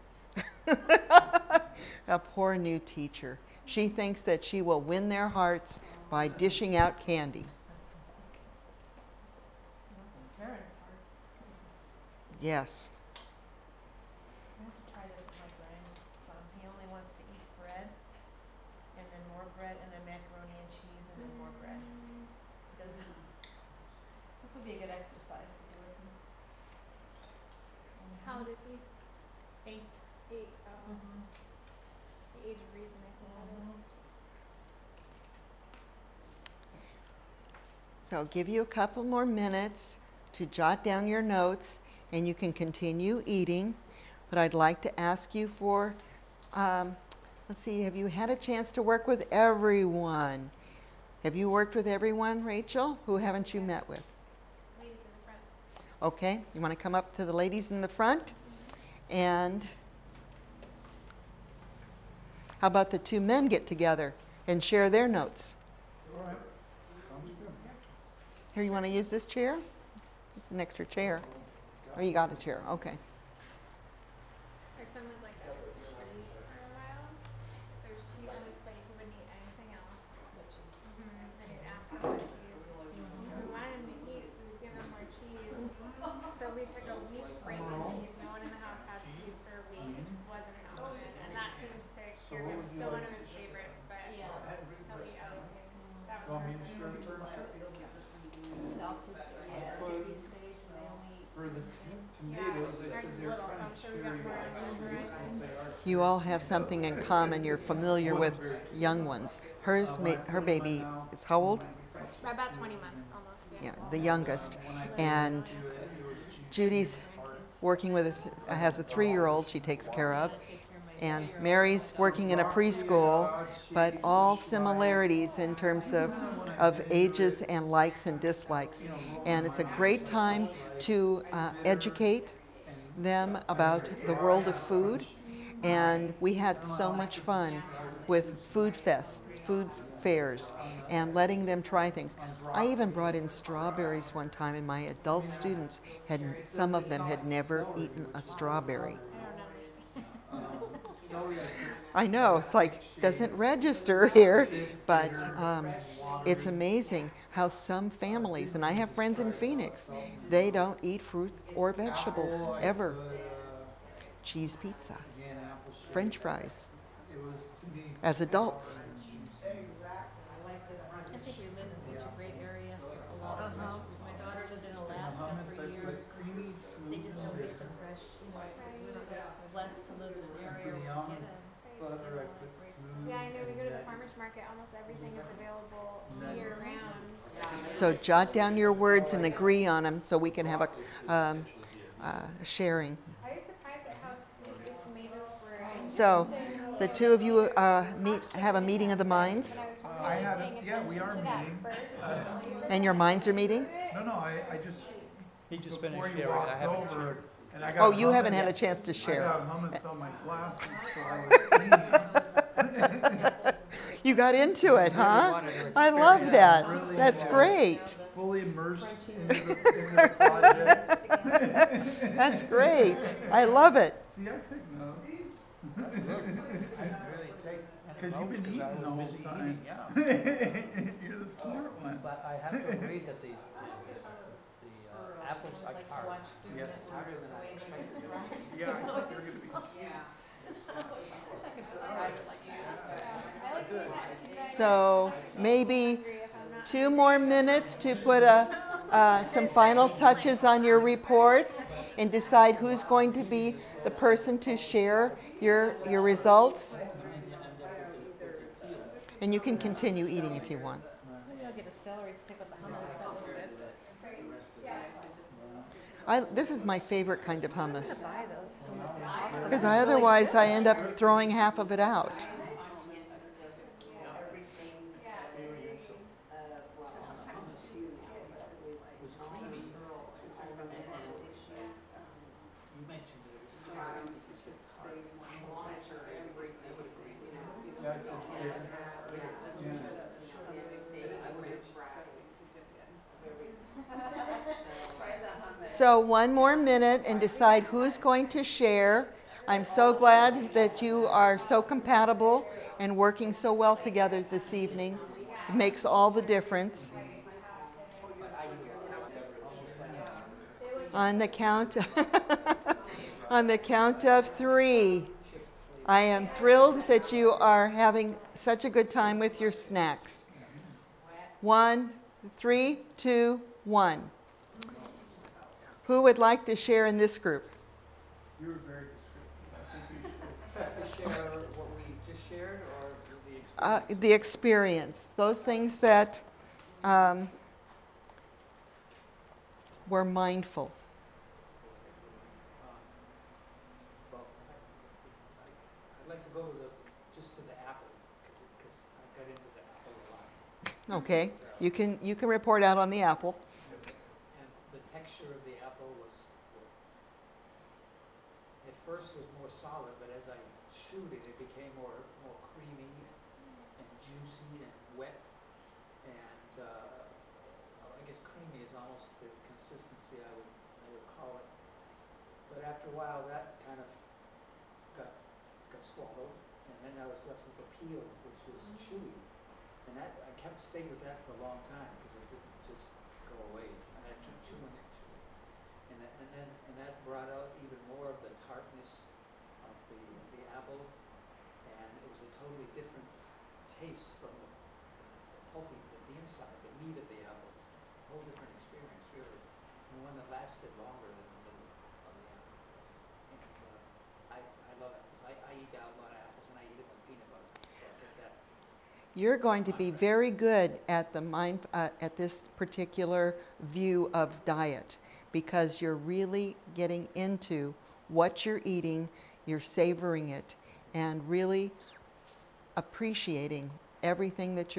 A poor new teacher. She thinks that she will win their hearts by dishing out candy. Parents' hearts. Yes. I have to try this with my grandson. He only wants to eat bread and then more bread and then macaroni and exercise to do with him. How old is he? 8. 8. Oh. The age of reason, I think that is. So I'll give you a couple more minutes to jot down your notes, and you can continue eating. But I'd like to ask you for, let's see, have you had a chance to work with everyone? Have you worked with everyone, Rachel? Who haven't you met with? Ladies in the front. Okay, you want to come up to the ladies in the front? And how about the two men get together and share their notes? All right. Sounds good. Here, you want to use this chair? It's an extra chair. Oh, you got a chair, okay. Our son was like that with cheese for a while. So there's cheese on his plate, he wouldn't eat anything else. And he'd ask for more cheese. We wanted him to eat, so we'd give him more cheese. So we took a week break from cheese. No one in the house had cheese for a week. It just wasn't an option. And that seemed to cure him. It's still one of his favorites, but he'll eat other things. That was Want me hard. to start first? For the tomatoes, they Ours said is they're little, so kind I'm of sure we got cherry more on the horizon. ripe. You all have something in common. You're familiar with young ones. Her baby is how old? About 20 months almost, yeah. Yeah, the youngest. And Judy's working with, has a 3-year-old she takes care of. And Mary's working in a preschool, but all similarities in terms of ages and likes and dislikes. And it's a great time to educate them about the world of food. And we had so much fun with food fairs, and letting them try things. I even brought in strawberries one time, and my adult students some of them had never eaten a strawberry. I know, it's like, doesn't register here, but it's amazing how some families, and I have friends in Phoenix, they don't eat fruit or vegetables ever. Cheese pizza, French fries, as adults. I think we live in such a great area for a lot of fresh food. My daughter lived in Alaska for years. They just don't get the fresh, we're so blessed to live in an area where we get them. Yeah, I know we go to the farmer's market, almost everything is available year round. So jot down your words and agree on them so we can have a sharing. I was surprised at how sweet the tomatoes were. So the two of you have a meeting of the minds, I haven't, yeah, we are meeting. and your minds are meeting? No, I just, He just before finished you sharing. I walked haven't over, shared. and I got Oh, you haven't hummus. had a chance to I share. got hummus on my glasses, so I was cleaning. You got into it, huh? I love that. Really, That's great. Fully immersed into the project. That's great. I love it. See, I take notes. Because you've been eating the whole time. You're the smart one. But I have to agree that the apples are tart. Yes. Harder than I expected. Yeah, I think you're going to be. So maybe 2 more minutes to put some final touches on your reports and decide who's going to be the person to share your results. And you can continue eating if you want. Maybe I'll get a celery stick with the hummus. That was good. This is my favorite kind of hummus, Buy those hummus in Costco. because otherwise I end up throwing half of it out. So 1 more minute and decide who's going to share. I'm so glad that you are so compatible and working so well together this evening. It makes all the difference. On the count of 3, I am thrilled that you are having such a good time with your snacks. 1, 3, 2, 1. Who would like to share in this group? You were very descriptive. I think you should. To share what we just shared or the experience? The experience, those things that were mindful. Well, I'd like to go to just to the apple because I got into the apple a lot. Okay, you can report out on the apple. And the texture of the apple was, at first was more solid, but as I chewed it, it became more creamy and juicy and wet. And I guess creamy is almost the consistency I would call it. But after a while, that kind of got swallowed, and then I was left with the peel, which was chewy. And that I stayed with that for a long time because it didn't just go away. I had to keep chewing it. And that brought out even more of the tartness of the apple, and it was a totally different taste from the pulpy, the inside, the meat of the apple. A whole different experience, really, and one that lasted longer than the middle of the apple. And I love apples. I eat out a lot of apples, and I eat it with peanut butter, so I get that. You're going to be very good at at this particular view of diet because you're really getting into what you're eating, you're savoring it, and really appreciating everything that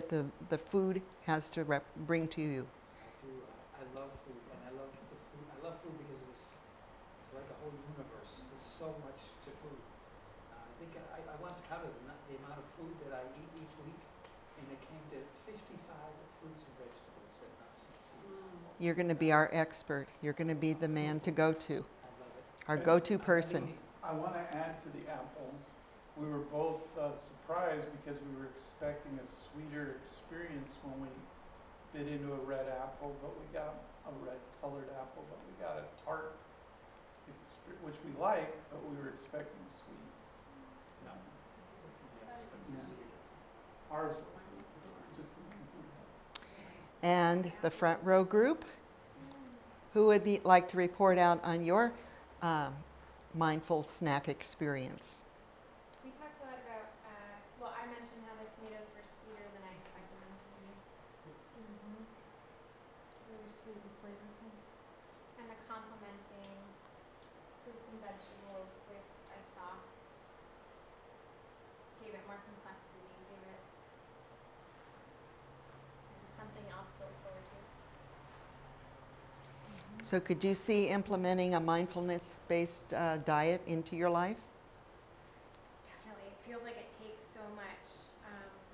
the food has to bring to you. I love food, and I love the food. I love food because it's like a whole universe. There's so much to food. I think I once counted the amount of food that I eat each week, and it came to 55 fruits and vegetables and nuts and seeds. You're going to be our expert. You're going to be the man to go to, I love it. our go-to person. I want to add to the apple. We were both surprised because we were expecting a sweeter experience when we bit into a red apple, but we got a red-colored apple, but we got a tart, which we like, but we were expecting sweet. No. Yeah. Ours was just And the front row group, who would like to report out on your mindful snack experience? We talked a lot about, well, I mentioned how the tomatoes were sweeter than I expected them to be. Really sweet and flavorful. And the complementing fruits and vegetables with a sauce gave it more complexity, gave it something else to look forward to. So could you see implementing a mindfulness-based diet into your life? Definitely. It feels like it takes so much,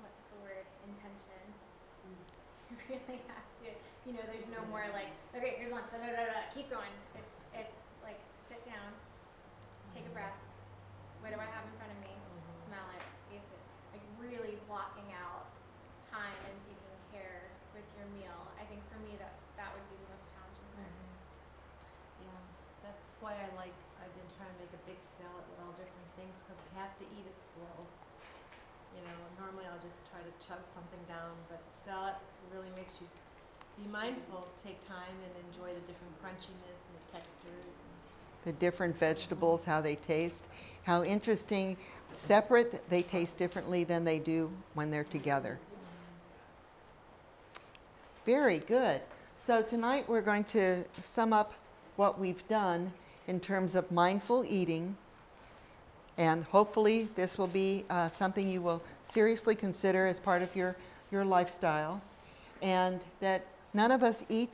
what's the word, intention. You really have to, there's no more like, okay, here's lunch, keep going. It's like, sit down, take a breath. What do I have in front of me? Smell it, taste it. Like really blocking out time and taking care with your meal. I think for me that would be the most challenging part. Yeah, that's why I've been trying to make a big salad with all different things because I have to eat it slow. Normally I'll just try to chug something down, but salad really makes you be mindful, take time and enjoy the different crunchiness and the textures. The different vegetables, how they taste, how interesting, separate, they taste differently than they do when they're together. Very good. So tonight we're going to sum up what we've done in terms of mindful eating, and hopefully this will be something you will seriously consider as part of your lifestyle, and that none of us eat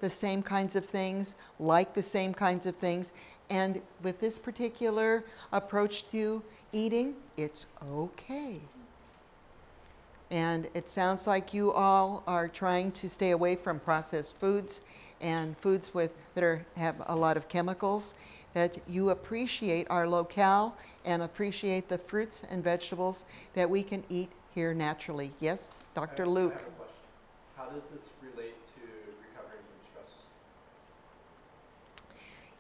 the same kinds of things, like the same kinds of things, and with this particular approach to eating, it's okay. And it sounds like you all are trying to stay away from processed foods and foods that have a lot of chemicals, that you appreciate our locale and appreciate the fruits and vegetables that we can eat here naturally. Yes, Dr. Luke? I have a question. How does this relate to recovering from stress?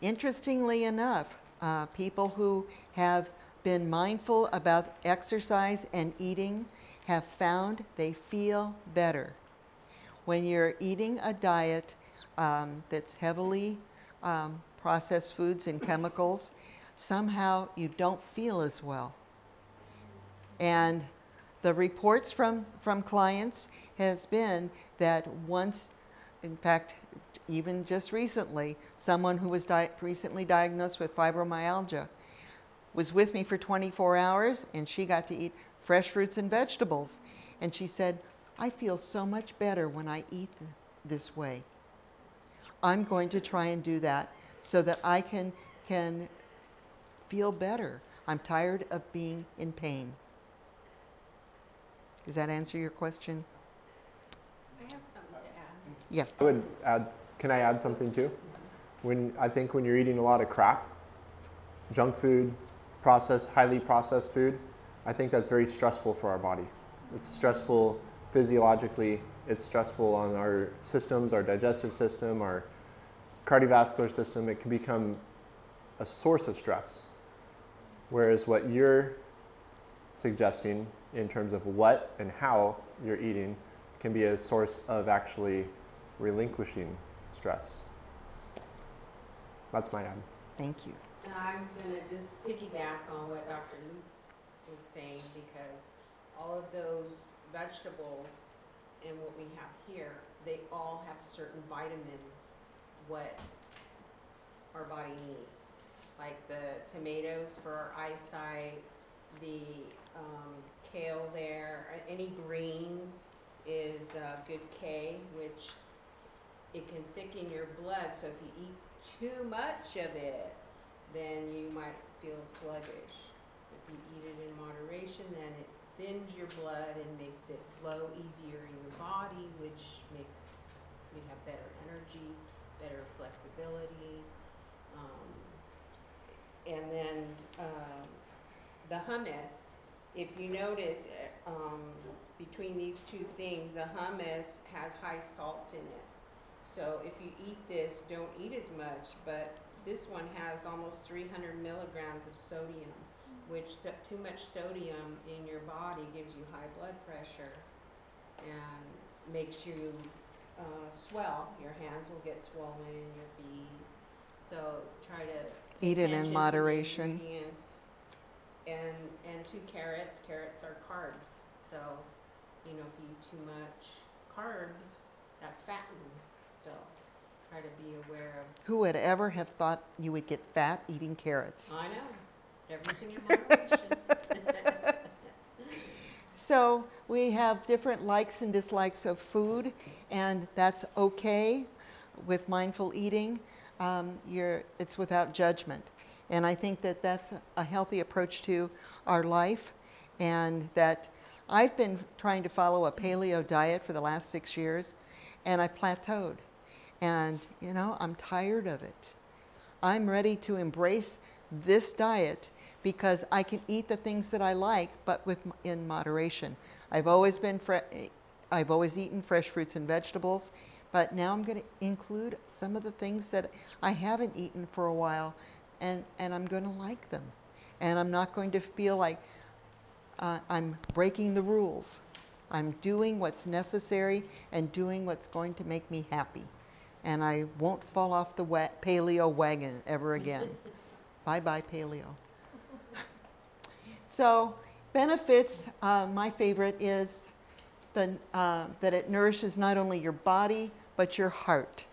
Interestingly enough, people who have been mindful about exercise and eating have found they feel better. When you're eating a diet that's heavily processed foods and chemicals, somehow you don't feel as well. And the reports from clients has been that once, in fact, even just recently, someone who was recently diagnosed with fibromyalgia was with me for 24 hours, and she got to eat fresh fruits and vegetables. And she said, I feel so much better when I eat this way. I'm going to try and do that so that I can feel better. I'm tired of being in pain. Does that answer your question? I have something to add. Yes. I would add, can I add something too? I think when you're eating a lot of crap, junk food, highly processed food, I think that's very stressful for our body. It's stressful physiologically, it's stressful on our systems, our digestive system, our cardiovascular system. It can become a source of stress. Whereas what you're suggesting in terms of what and how you're eating can be a source of actually relinquishing stress. That's my add. Thank you. And I'm going to just piggyback on what Dr. Lutz was saying, because all of those vegetables and what we have here, they all have certain vitamins what our body needs. Like the tomatoes for our eyesight, the kale there, any greens is good K, which it can thicken your blood. So if you eat too much of it, then you might feel sluggish. So if you eat it in moderation, then it thins your blood and makes it flow easier in your body, which makes you have better energy, better flexibility. And then the hummus, if you notice, between these two things, the hummus has high salt in it. So if you eat this, don't eat as much, but this one has almost 300 milligrams of sodium, which too much sodium in your body gives you high blood pressure and makes you swell. Your hands will get swollen, your feet. So try to Eat it in moderation. Ingredients. And 2 carrots. Carrots are carbs. So, if you eat too much carbs, that's fattening. So try to be aware of. Who would ever have thought you would get fat eating carrots? I know. Everything in moderation. So we have different likes and dislikes of food, and that's okay with mindful eating. It's without judgment. And I think that that's a healthy approach to our life, and that I've been trying to follow a paleo diet for the last 6 years, and I plateaued. And, I'm tired of it. I'm ready to embrace this diet because I can eat the things that I like, but in moderation. I've always eaten fresh fruits and vegetables, but now I'm going to include some of the things that I haven't eaten for a while, and I'm going to like them. And I'm not going to feel like I'm breaking the rules. I'm doing what's necessary and doing what's going to make me happy. And I won't fall off the paleo wagon ever again. Bye-bye, paleo. So benefits, my favorite is that it nourishes not only your body, but your heart.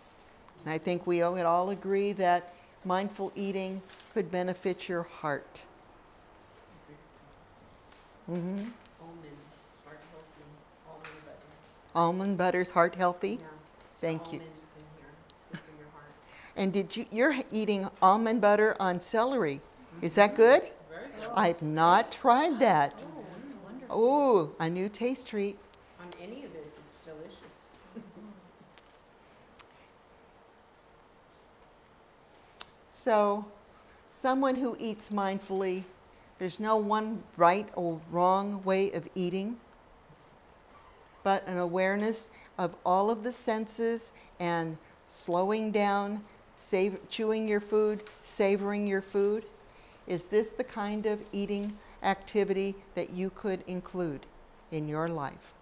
And I think we would all agree that mindful eating could benefit your heart. Mm-hmm. Almonds, heart healthy. Almond butter. Almond butter's heart healthy? Yeah. Thank you. Almonds in here, good for your heart. And you're eating almond butter on celery. Is that good? Very good. I've not tried that. Oh, it's wonderful. Oh, a new taste treat. On any of this, it's delicious. So, someone who eats mindfully, there's no one right or wrong way of eating, but an awareness of all of the senses and slowing down, chewing your food, savoring your food. Is this the kind of eating activity that you could include in your life?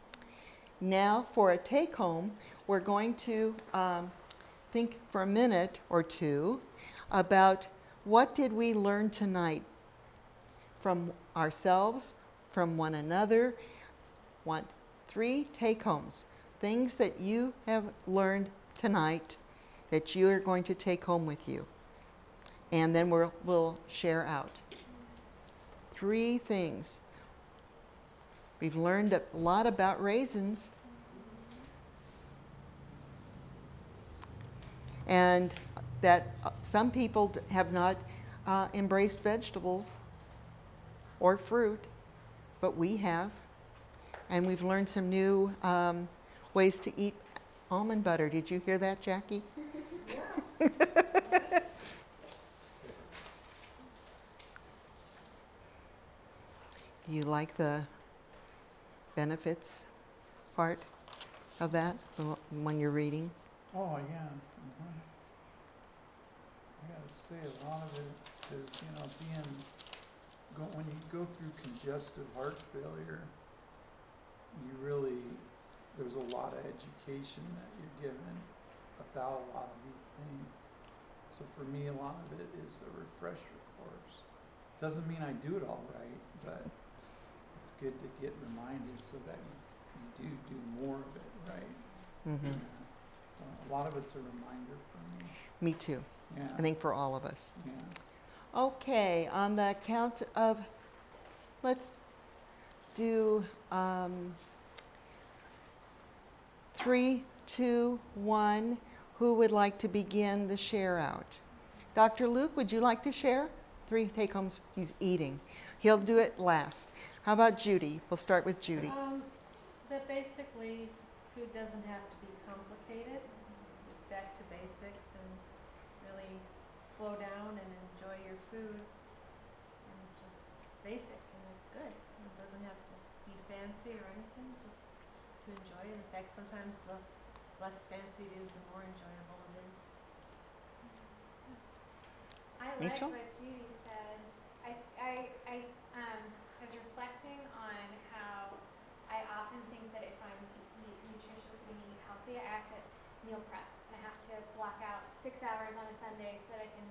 Now, for a take-home, we're going to think for a minute or two about what did we learn tonight from ourselves, from one another. Want 3 take-homes, things that you have learned tonight that you are going to take home with you. And then we'll share out. 3 things. We've learned a lot about raisins. And that some people have not embraced vegetables or fruit, but we have. And we've learned some new ways to eat almond butter. Did you hear that, Jackie? Do you like the benefits part of that when you're reading? Oh, yeah. I gotta say, a lot of it is, when you go through congestive heart failure, there's a lot of education that you're given about a lot of these things. So for me, a lot of it is a refresher course. Doesn't mean I do it all right, but it's good to get reminded so that you do more of it, right? Mm-hmm. So a lot of it's a reminder for me. Me too. Yeah. I think for all of us. Yeah. Okay, on the count of, let's do 3, 2, 1. Who would like to begin the share out? Dr. Luke, would you like to share? 3 take-homes. He's eating. He'll do it last. How about Judy? We'll start with Judy. That basically food doesn't have to be complicated. Back to basics and really slow down and enjoy your food. And it's just basic and it's good. It doesn't have to be fancy or anything, just to enjoy it. In fact, sometimes the less fancy it is, the more enjoyable it is. I like Rachel? what Judy said. I was reflecting on how I often think that if I'm to eat nutritiously and eat healthy, I have to meal prep. And I have to block out 6 hours on a Sunday so that I can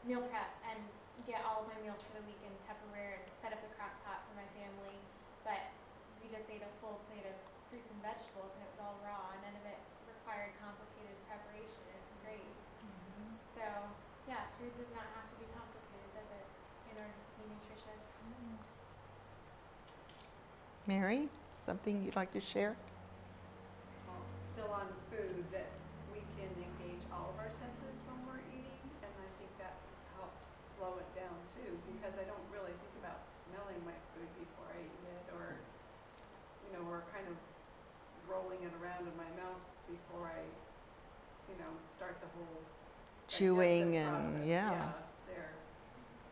meal prep and get all of my meals for the week in Tupperware and set up the crock pot for my family. But we just ate a full plate of fruits and vegetables and it was all raw. None of it required complicated preparation. It's great. Mm-hmm. So yeah, food does not have to be complicated, does it, in order to be nutritious? Mm-hmm. Mary, something you'd like to share? Well, still on food, that we can engage all of our senses when we're eating, and I think that helps slow it down too, because I don't really think about smelling my food before I eat it, or kind of rolling it around in my mouth before I, start the whole Chewing digestive and process. yeah. There.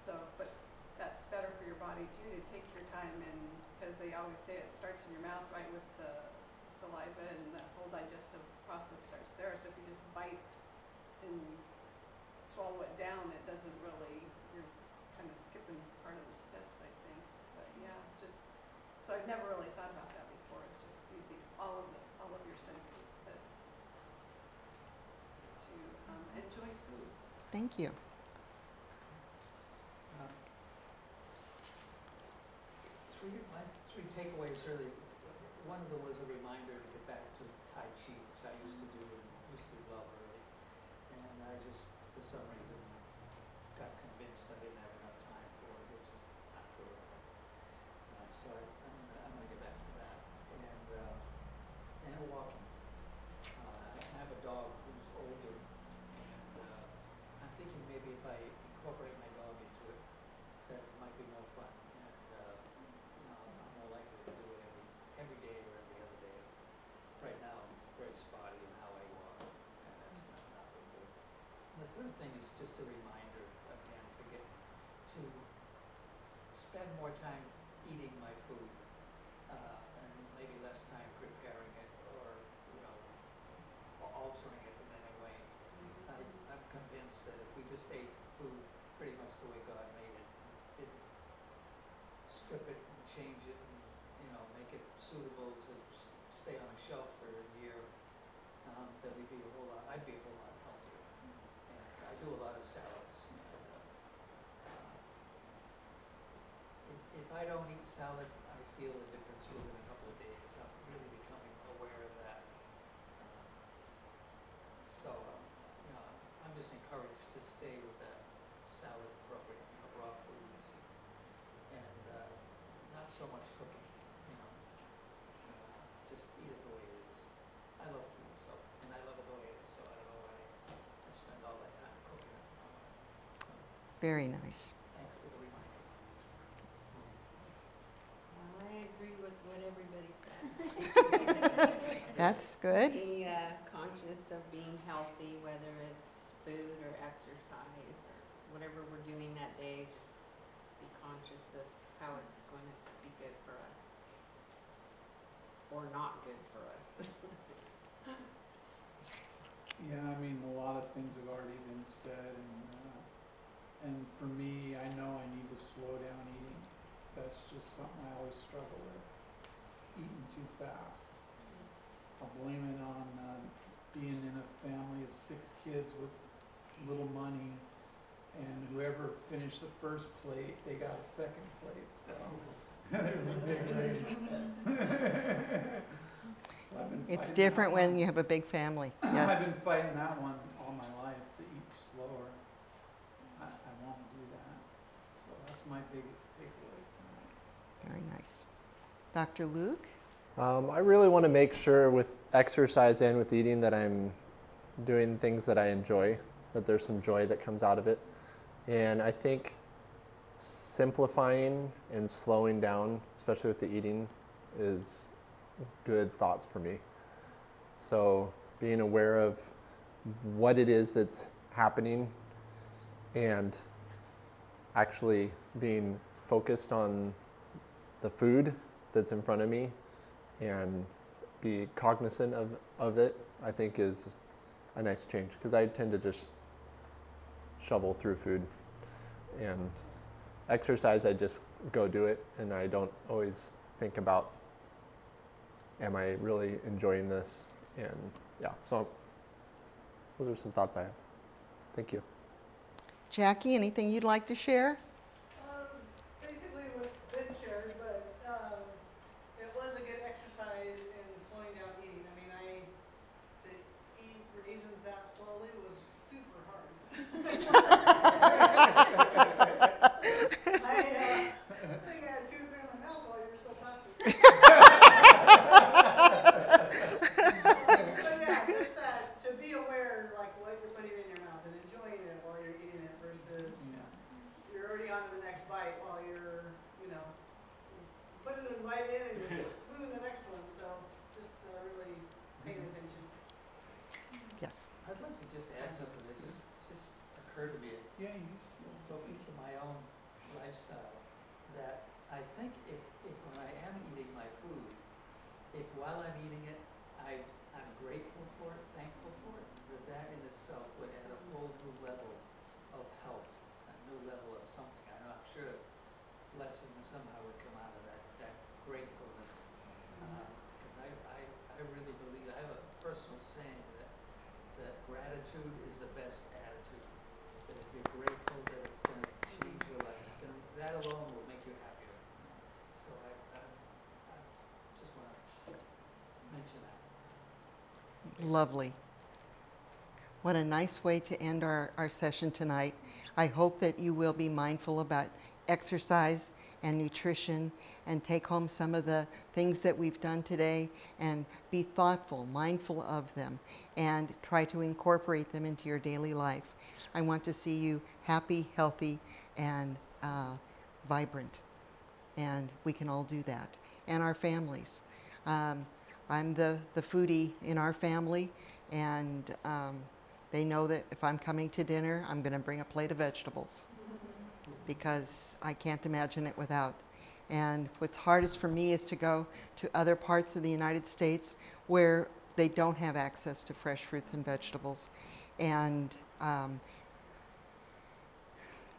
So, but that's better for your body too, to take your time, and because they always say it starts in your mouth, right, with the saliva, and the whole digestive process starts there. So if you just bite and swallow it down, it doesn't really, you're kind of skipping part of the steps, I think. But yeah, so I've never really thought about that before. It's just using all of your senses to enjoy food. Thank you. My 3 takeaways really. One of them was a reminder to get back to Tai Chi, which I used to do and used to love early. And I just, for some reason, got convinced I didn't have enough time for it, which is not true. So I'm going to get back to that. And walking. I have a dog who's older, and I'm thinking maybe if I incorporate my dog into it, that it might be more fun. I'm more likely to do it every day or every other day. Right now, I'm very spotty in how I walk, and that's not been good. And the third thing is just a reminder, again, to spend more time eating my food, and maybe less time preparing it or altering it in any way. I'm convinced that if we just ate food pretty much the way God made it, didn't strip it and change it and make it suitable to stay on a shelf for a year, that I'd be a whole lot healthier. of salads. If I don't eat salad, I feel the difference within a couple of days. I'm really becoming aware of that. I'm just encouraged to stay with that salad program, raw foods, and not so much cooking, just eat it the way it is. I love food, and I love it the way it is, so I don't know why I spend all that time cooking it. Very nice. Thanks for the reminder. I agree with what everybody said. That's good. Be conscious of being healthy, whether it's food or exercise or whatever we're doing that day. Just be conscious of how it's going to be good for us or not good for us. Yeah, I mean, a lot of things have already been said, and for me, I know I need to slow down eating. That's just something I always struggle with, eating too fast. I'll blame it on being in a family of 6 kids with little money, and whoever finished the first plate, they got a second plate, so there's a big race. So It's different when you have a big family. Yes. I've been fighting that one all my life, to eat slower. I want to do that. So that's my biggest takeaway tonight. Very nice. Dr. Luke? I really want to make sure with exercise and with eating that I'm doing things that I enjoy, that there's some joy that comes out of it. And I think simplifying and slowing down, especially with the eating, is good thoughts for me. So being aware of what it is that's happening and actually being focused on the food that's in front of me and be cognizant of it, I think is a nice change, because I tend to just shovel through food. And exercise, I just go do it, and I don't always think about, am I really enjoying this? And yeah, so those are some thoughts I have. Thank you. Jackie, anything you'd like to share? Basically what's been shared, but it was a good exercise in slowing down eating. I mean, to eat raisins that slowly was super hard. I think I had 2 or 3 in my mouth while you were still talking. But yeah, just that, to be aware, like, what you're putting in your mouth and enjoying it while you're eating it versus you're already on to the next bite while you're, putting a bite in and you're moving the next one. So just really paying attention. Yes. I'd like to just add something that just occurred to me. Yeah, From my own lifestyle, that I think if when I am eating my food, if while I'm eating it, I'm grateful for it, thankful for it, that in itself would add a whole new level of health, a new level of something. I'm sure blessing somehow would come out of that gratefulness. Because I really believe, I have a personal saying that gratitude is the best attitude. That if you're grateful, that it's going to change your life. That alone will make you happier. So I just want to mention that. Lovely. What a nice way to end our session tonight. I hope that you will be mindful about exercise and nutrition and take home some of the things that we've done today and be thoughtful, mindful of them, and try to incorporate them into your daily life. I want to see you happy, healthy, and vibrant. And we can all do that. And our families. I'm the foodie in our family, and they know that if I'm coming to dinner, I'm going to bring a plate of vegetables because I can't imagine it without. And what's hardest for me is to go to other parts of the United States where they don't have access to fresh fruits and vegetables. And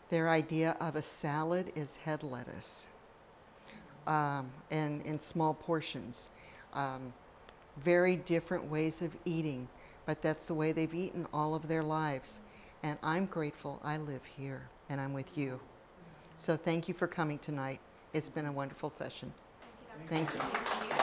their idea of a salad is head lettuce, and in small portions. Very different ways of eating, but that's the way they've eaten all of their lives. And I'm grateful I live here and I'm with you. So thank you for coming tonight. It's been a wonderful session. Thank you.